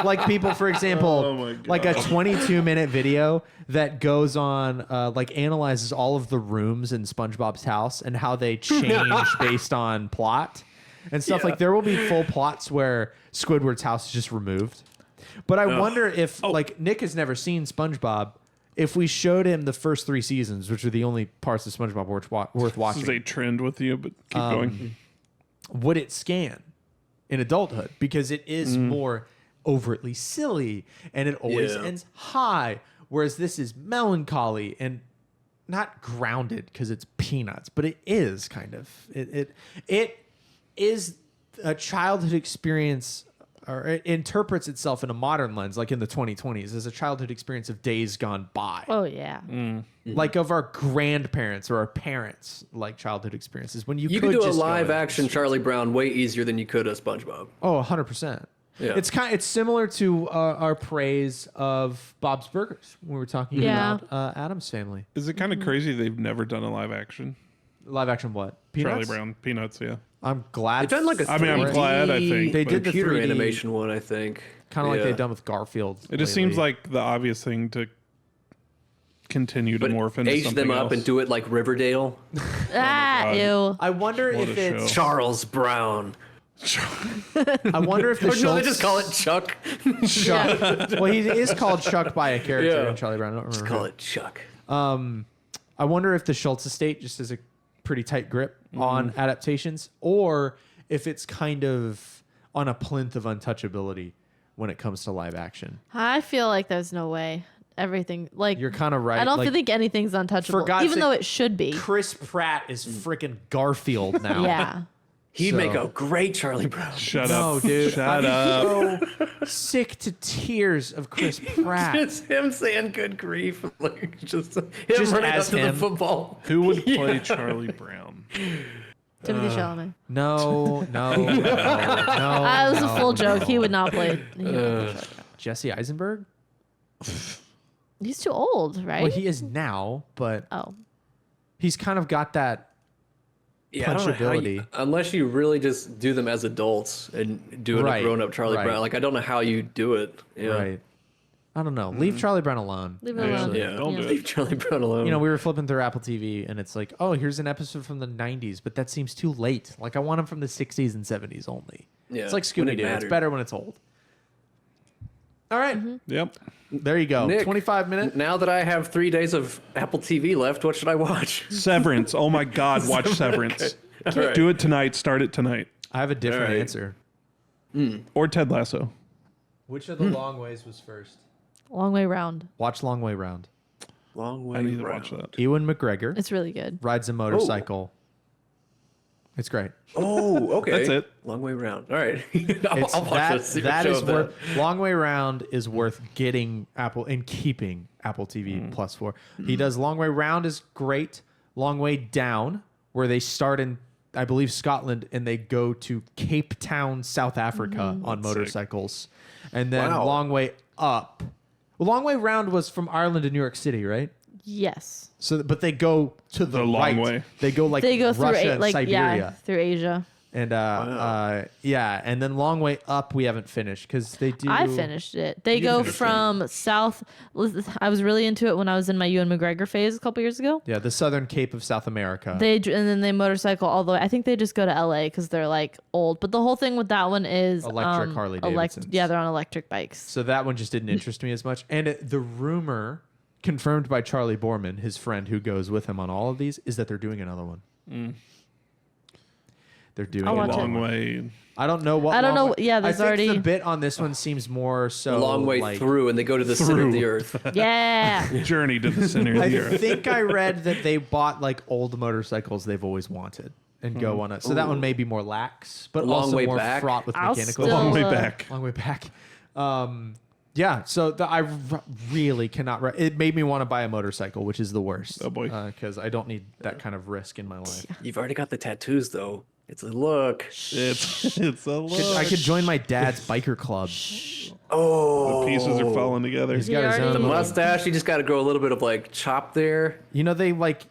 Like people, for example, Oh my God. like a 22-minute video that goes on, like analyzes all of the rooms in SpongeBob's house and how they change based on plot and stuff. Yeah. Like there will be full plots where Squidward's house is just removed. But I wonder if, like, Nick has never seen SpongeBob. If we showed him the first 3 seasons, which are the only parts of SpongeBob worth This is watching, a trend with you, but keep going. would it scan in adulthood? Because it is more overtly silly and it always Yeah. ends high. Whereas this is melancholy and not grounded because it's Peanuts, but it is kind of. It is a childhood experience, or it interprets itself in a modern lens, like in the 2020s, as a childhood experience of days gone by. Oh, yeah. Like of our grandparents or our parents, like childhood experiences. When you You could could do a just go live in. action Charlie Brown way easier than you could a SpongeBob. Oh, 100%. Yeah. It's similar to our praise of Bob's Burgers when we were talking Yeah. about Adam's Family. Is it kind of crazy they've never done a live action Live action what? Charlie Peanuts? Brown Peanuts? Yeah. I'm glad. They've done like a I mean, I'm 3D glad, I think, They but- did the computer 3D animation one, I think. kind of like Yeah. they've done with Garfield. It just lately. seems like the obvious thing to continue to But morph into age something them up else. and do it like Riverdale. Ah, ew. I wonder What if a it's. show. Charles Brown. I wonder if the Or no, they Schultz just call it Chuck. Chuck. Well, he is called Chuck by a character Yeah. in Charlie Brown. I don't remember. Just call it Chuck. I wonder if the Schultz estate just has a pretty tight grip Mm-hmm. on adaptations, or if it's kind of on a plinth of untouchability when it comes to live action. I feel like there's no way. Everything, like, You're kind of right. I don't like, think anything's untouchable, for God's even sake, though it should be. Chris Pratt is freaking Garfield now. Yeah. He'd So- make a great Charlie Brown. Shut No, up. dude. Shut I'm up. so sick to tears of Chris Pratt. It's him saying good grief. Like just him Just running as up to him. the football. Who would play Charlie Brown? Timothy Chalamet. No, no, no, no. That was a full joke. He would not play. He would not play Charlie Brown. Jesse Eisenberg? He's too old, right? Well, he is now, but Oh. he's kind of got that. Yeah, I don't know how you, Punchability. unless you really just do them as adults and do it Right, a grown-up Charlie right. Brown. Like I don't know how you do it. Yeah. Right. I don't know. Leave Charlie Brown alone. Leave it alone. actually. Yeah, Don't do it. leave Charlie Brown alone. You know, we were flipping through Apple TV, and it's like, oh, here's an episode from the 90s, but that seems too late. Like, I want them from the 60s and 70s only. Yeah, It's like when it Scooby-Doo. It's mattered. better when it's old. All right. Yep. There you go. Nick, 25 minutes. Now that I have 3 days of Apple TV left, what should I watch? Severance. Oh my God, watch Severance. All right. Do it tonight. Start it tonight. I have a different All right. answer. Or Ted Lasso. Which of the long ways was first? Long way round. Watch Long Way Round. Long way I need to round. watch that. Ewan McGregor It's really good. rides a motorcycle. It's great. Oh, okay. That's it. Long way round. All right. It's I'll watch that this. see what that show is of that. worth. Long Way Round is worth getting Apple and keeping Apple TV Plus for. He does Long Way Round is great. Long Way Down, where they start in, I believe, Scotland, and they go to Cape Town, South Africa on motorcycles, and then Wow. Long Way Up. Well, Long Way Round was from Ireland to New York City, right? Yes. So, but they go to the long right. way. They go like They go through Russia and like Siberia. through Asia. And yeah, and then Long Way Up we haven't finished because they do. I finished it. They go finished it. from south. I was really into it when I was in my Ewan McGregor phase a couple years ago. Yeah, the Southern Cape of South America. And then they motorcycle all the way. I think they just go to LA because they're like old. But the whole thing with that one is Electric Harley Davidsons. Yeah, they're on electric bikes. So that one just didn't interest me as much. And the rumor, confirmed by Charlie Borman, his friend who goes with him on all of these, is that they're doing another one. They're doing I'll a watch it. Long way. I don't know what. I don't long know. way- Yeah, I there's think already- the bit on this one seems more so A long way like, through, and they go to the center of the earth. Yeah. Journey to the center of I the earth. think I read that they bought like old motorcycles they've always wanted and go on it. So that one may be more lax, but Long also way more back? fraught with I'll mechanical. still- Long way uh, back. Long way back. Yeah, so really cannot. It made me want to buy a motorcycle, which is the worst. Oh, boy. Because I don't need that kind of risk in my life. You've already got the tattoos, though. It's a look. It's a look. I could join my dad's biker club. Oh, The pieces are falling together. He's got his already- own. the mustache. You just got to grow a little bit of like chop there. You know, they like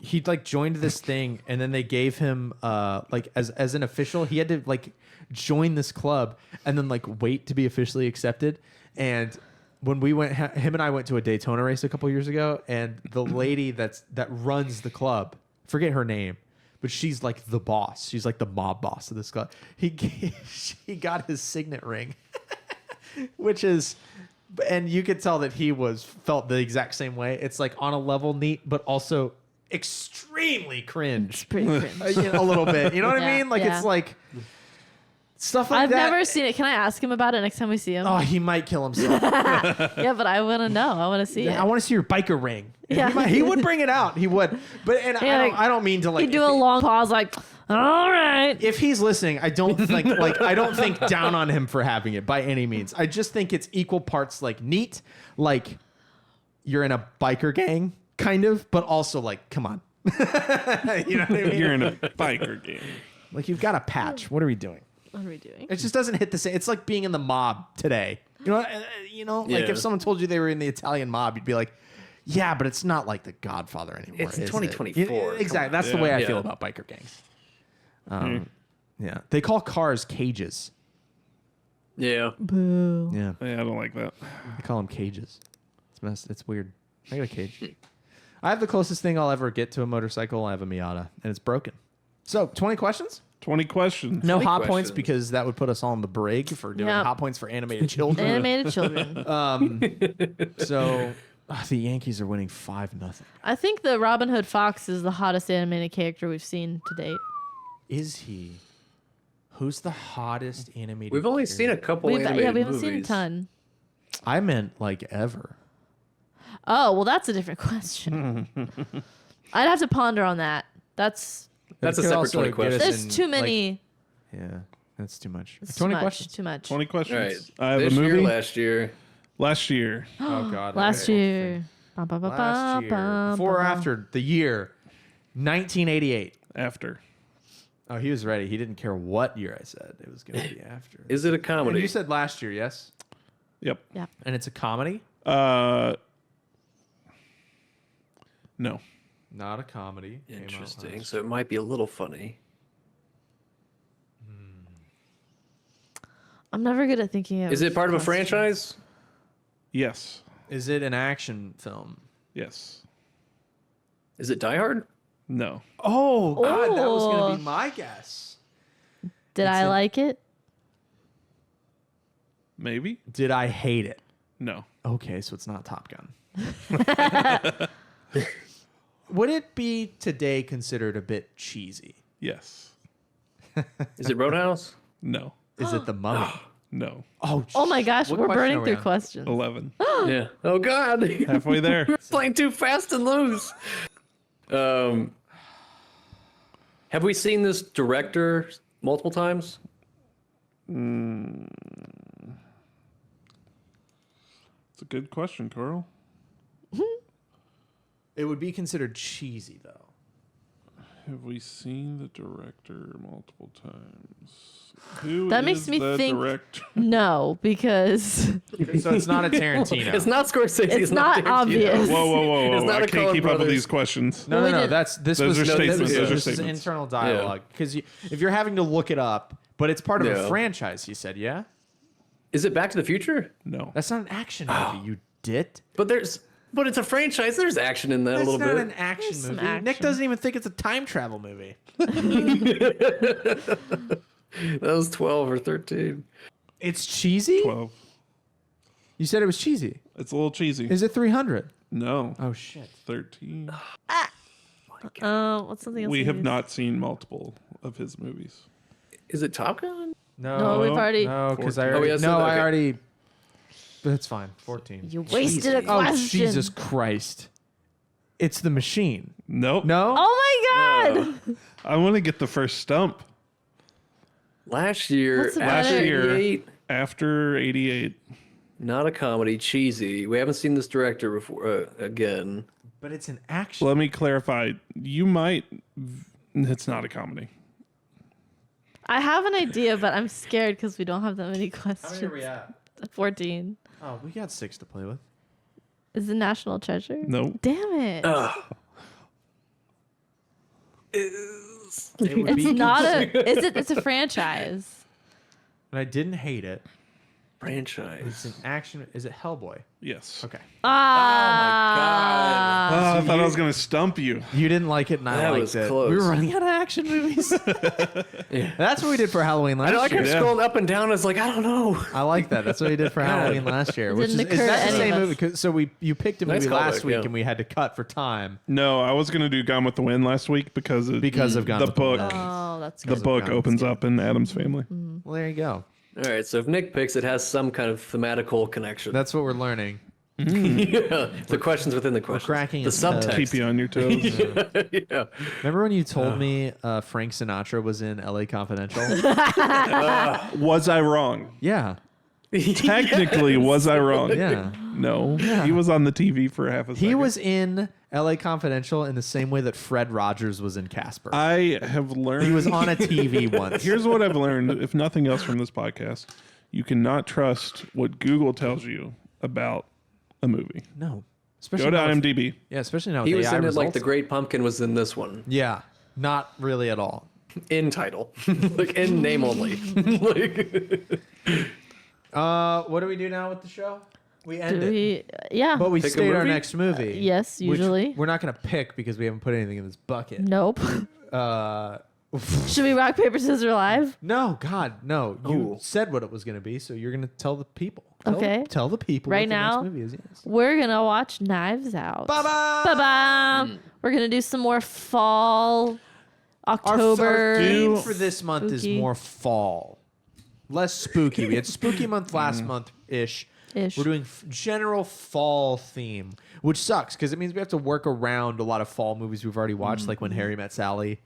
he like joined this thing, and then they gave him like as an official, he had to like join this club and then like wait to be officially accepted. And when we went, him and I went to a Daytona race a couple years ago, and the lady that runs the club, forget her name, but she's like the boss. She's like the mob boss of this club. She got his signet ring, which is. And you could tell that he felt the exact same way. It's like on a level neat, but also extremely cringe. It's pretty cringe. A little bit. You know what I Yeah, mean? Like yeah. it's like stuff like I've that. never seen it. Can I ask him about it next time we see him? Oh, he might kill himself. Yeah, but I want to know. I want to see it. I want to see your biker ring. And Yeah. he would bring it out. He would. But Yeah, I don't mean to like. You do a long pause, like, all right. If he's listening, I don't think I don't think down on him for having it by any means. I just think it's equal parts like neat, like you're in a biker gang, kind of, but also like, come on. You know what I mean? You're in a biker game. Like you've got a patch. What are we doing? What are we doing? It just doesn't hit the same. It's like being in the mob today. You know, like Yeah. if someone told you they were in the Italian mob, you'd be like, yeah, but it's not like The Godfather anymore. It's is it? 2024. Exactly. That's the Yeah. way I feel Yeah. about biker gangs. Yeah. They call cars cages. Yeah. Boo. Yeah. Yeah, I don't like that. They call them cages. It's messed. It's weird. I got a cage. I have the closest thing I'll ever get to a motorcycle. I have a Miata, and it's broken. So, 20 questions? 20 questions. No 20 hot points questions. because that would put us all in the brig for doing Yeah. hot points for animated children. Animated children. So the Yankees are winning 5-0. I think the Robin Hood Fox is the hottest animated character we've seen to date. Is he? Who's the hottest animated? We've only seen a character? couple animated We haven't movies. seen a ton. I meant like ever. Oh, well, that's a different question. I'd have to ponder on that. That's That's a It could separate also 20 get us questions. there's in, too like- many. yeah, that's too much. It's 20 too much, questions. Too much. 20 questions. All right. I have This a movie. year, last year. Last year. Oh God. Last year. Bum, bum, bum, Last year. bum, Before or bum. after the year 1988. After. Oh, he was ready. He didn't care what year I said. It was going to be after. Is it a And comedy? you said last year, yes? Yep. Yeah. And it's a comedy? No. Not a comedy. Came out Interesting. last- So it might be a little funny. I'm never good at thinking of. Is it part of a questions. franchise? Yes. Is it an action film? Yes. Is it Die Hard? No. Oh, God, that was going Oh. to be my guess. Did I like it? Maybe. Did I hate it? No. Okay, so it's not Top Gun. Would it be today considered a bit cheesy? Yes. Is it Roadhouse? No. Is it The Mummy? No. Oh, Oh my gosh, what we're question burning are we through on? questions. 11. Yeah. Oh God. Halfway there. Playing too fast and loose. Have we seen this director multiple times? It's a good question, Carl. It would be considered cheesy, though. Have we seen the director multiple times? Who That makes is me the think- director? No, because So it's not a Tarantino. It's not Scorsese. It's not Tarantino. obvious. Whoa. It's not I a can't Coen keep up with Brothers. these questions. No, Well, no, we no. did- This was statements. Those are this is statements. internal dialogue because if you're having to look it up, but it's part of a Yeah. franchise. You said, yeah. Is it Back to the Future? No. That's not an action movie. You dit. But it's a franchise. There's action in that That's a little not bit. an action There's some movie. Nick action. doesn't even think it's a time travel movie. That was 12 or 13. It's cheesy. 12. You said it was cheesy. It's a little cheesy. Is it 300? No. Oh shit. 13. what's something else? We we have used? not seen multiple of his movies. Is it Top Gun? No, we've already. No, because I 14. already. Oh, yeah, so no, that- I okay. already. That's fine. 14. You wasted a question. Oh Jesus Christ! It's The Machine. Nope. No. Oh my god! I want to get the first stump. Last year, What's the after better- Year. 88, After 88. not a comedy, cheesy. We haven't seen this director before again. But it's an action. Let me clarify. You might. It's not a comedy. I have an idea, but I'm scared because we don't have that many How many questions. are we at? 14. Oh, we got 6 to play with. Is it National Treasure? No. Damn it. It would It's be not a. Is it? It's a franchise. And I didn't hate it. Franchise. It's an action. Is it Hellboy? Yes. Okay. Ah. I thought I was going to stump you. You didn't like it, and I That liked was it. close. We were running out of action movies. That's what we did for Halloween I know. I last kept year. Yeah. scrolling up and down. I was like, I don't know. I like that. That's what we did for Halloween last year. Which is Didn't is occur that to the any same of movie? us. 'Cause- So you picked a Nice movie last callback, week, yeah. and we had to cut for time No, I was going to do Gone with the Wind last week because of Gone the with the book. Wind. Oh, that's The good. of book Gone with opens the up in Adam's Family. Well, there you go. All right. So if Nick picks, it has some kind of thematical connection. That's what we're learning. Yeah, the questions within the questions. cracking the its code. subtext. Keep you on your toes. Yeah. Remember when you told me Frank Sinatra was in L.A. Confidential? Was I wrong? Yeah. Technically, was I wrong? Yeah. No. He was on the TV for half a second. He was in L.A. Confidential in the same way that Fred Rogers was in Casper. I have learned. He was on a TV once. Here's what I've learned, if nothing else from this podcast. You cannot trust what Google tells you about a movie. No. Especially Go to not with- IMDb. Yeah, especially now with He was AI in it like results. the Great Pumpkin was in this one. Yeah. Not really at all. In title. Like in name only. Like, What do we do now with the show? We end Do it. we? Yeah. But we Pick a state our movie? next movie. Yes, which usually. we're not going to pick because we haven't put anything in this bucket. Nope. Should we rock paper scissors live? No, God, no. You Ooh. said what it was going to be, so you're going to tell the people. Okay. Tell the people Right what the now? next movie is. Yes. We're gonna watch Knives Out. Bye-bye! Bye-bye. We're gonna do some more fall, Our October. theme for this month is Spooky. more fall. Less spooky. We had spooky month last month-ish. Ish. We're doing general fall theme, which sucks because it means we have to work around a lot of fall movies we've already watched, like When Harry Met Sally.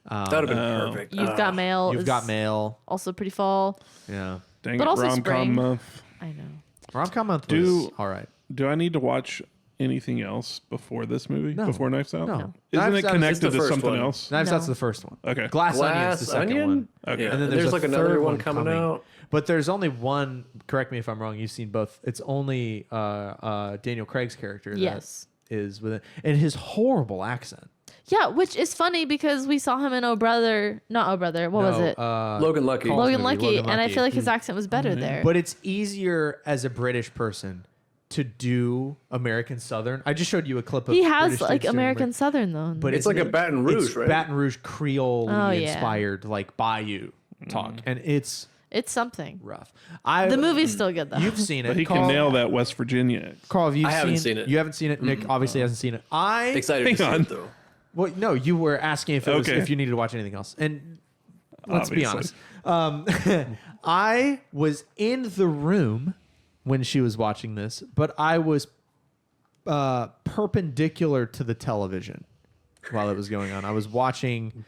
that would have been perfect. You've Got Mail. You've is Got Mail. Also pretty fall. Yeah. Dang But it, also rom-com spring. month. I know. Rom-com month was Do- all right. Do I need to watch anything else before this movie? No. Before Knives Out? No. Isn't Knives it Out is connected the to first something one. else? Knives No. Out's the first one. Okay. Glass Onion's the second Onion? one. Okay. Yeah. And then there's there's like a another third one one coming coming. out. But there's only one. Correct me if I'm wrong. You've seen both. It's only Daniel Craig's character. that Yes. is with it, and his horrible accent. Yeah, which is funny because we saw him in Not Oh Brother. What was it? Logan Lucky. Carl's Logan movie, Lucky, Logan and I Lucky. feel like his accent was better there. But it's easier as a British person to do American Southern. I just showed you a clip of He has British like dudes doing American Southern though. but It's like a Baton Rouge, right? Baton Rouge Creole Oh, yeah. inspired, like Bayou talk, and it's it's something. rough. The movie's still good though. You've seen it. But he Carl, can nail that West Virginia. Carl, have you I haven't seen seen it. You haven't seen it. Nick obviously hasn't seen it. Excited to Hang see on. it though. Well, no, you were asking if it was, Okay. if you needed to watch anything else, and let's be Obviously. honest. I was in the room when she was watching this, but I was perpendicular to the television while it was going on. I was watching,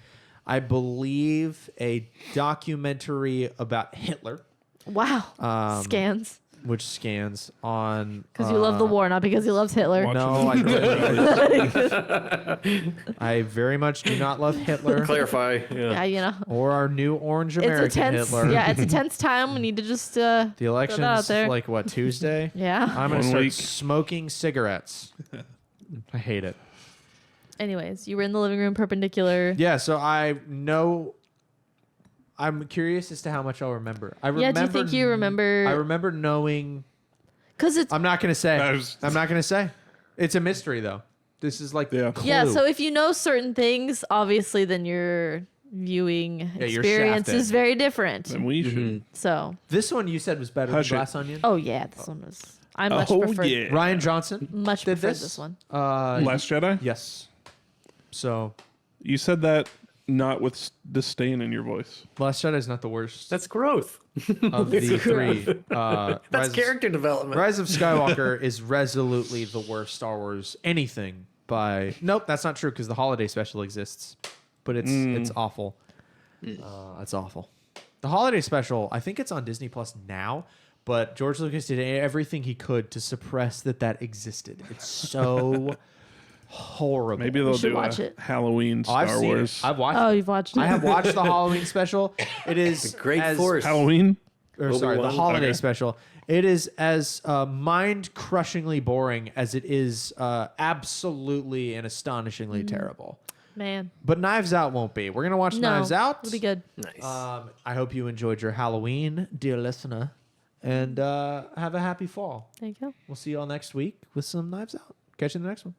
I believe, a documentary about Hitler, Wow. Scans. which scans on Because you love the war, not because he loves Hitler. Watch No, I very much do not love Hitler Clarify. Yeah, you know. or our new orange It's American a tense. Hitler. Yeah, it's a tense time. We need to just. The out election's there. like what, Tuesday? Yeah. I'm gonna 1 start week. smoking cigarettes. I hate it. Anyways, you were in the living room perpendicular. Yeah, so I'm curious as to how much I'll remember. I remember. Yeah, do you think you remember? I remember knowing. Because it's. I'm not gonna say. I was- I'm not gonna say. It's a mystery though. This is like Yeah. Clue. Yeah, so if you know certain things, obviously, then your viewing you're experience shafted. is very different. And we should. So, This one you said was better Hush than it. Glass Onion. oh yeah, this one was. I much Oh, preferred. yeah. Ryan Johnson Much did preferred this. this one. Last Jedi? Yes. So You said that not with disdain in your voice. Last Jedi is not the worst That's growth. of the three. That's character development. Rise of Skywalker is resolutely the worst Star Wars anything by. Nope, that's not true because the holiday special exists, but it's awful. It's awful. The holiday special, I think it's on Disney Plus now, but George Lucas did everything he could to suppress that existed. It's so horrible. Maybe they'll should do watch a it. Halloween Oh, I've Star seen Wars. it. I've watched. Oh, it. you've watched it. I have watched the Halloween special. It is Great as, Force. Halloween? or sorry, the Obi-Wan? holiday Okay. special. It is as mind-crushingly boring as it is absolutely and astonishingly terrible. Man, But Knives Out won't be. We're gonna watch no, Knives Out. It'll be good. Nice. I hope you enjoyed your Halloween, dear listener, and have a happy fall. There you go. We'll see you all next week with some Knives Out. Catch you in the next one.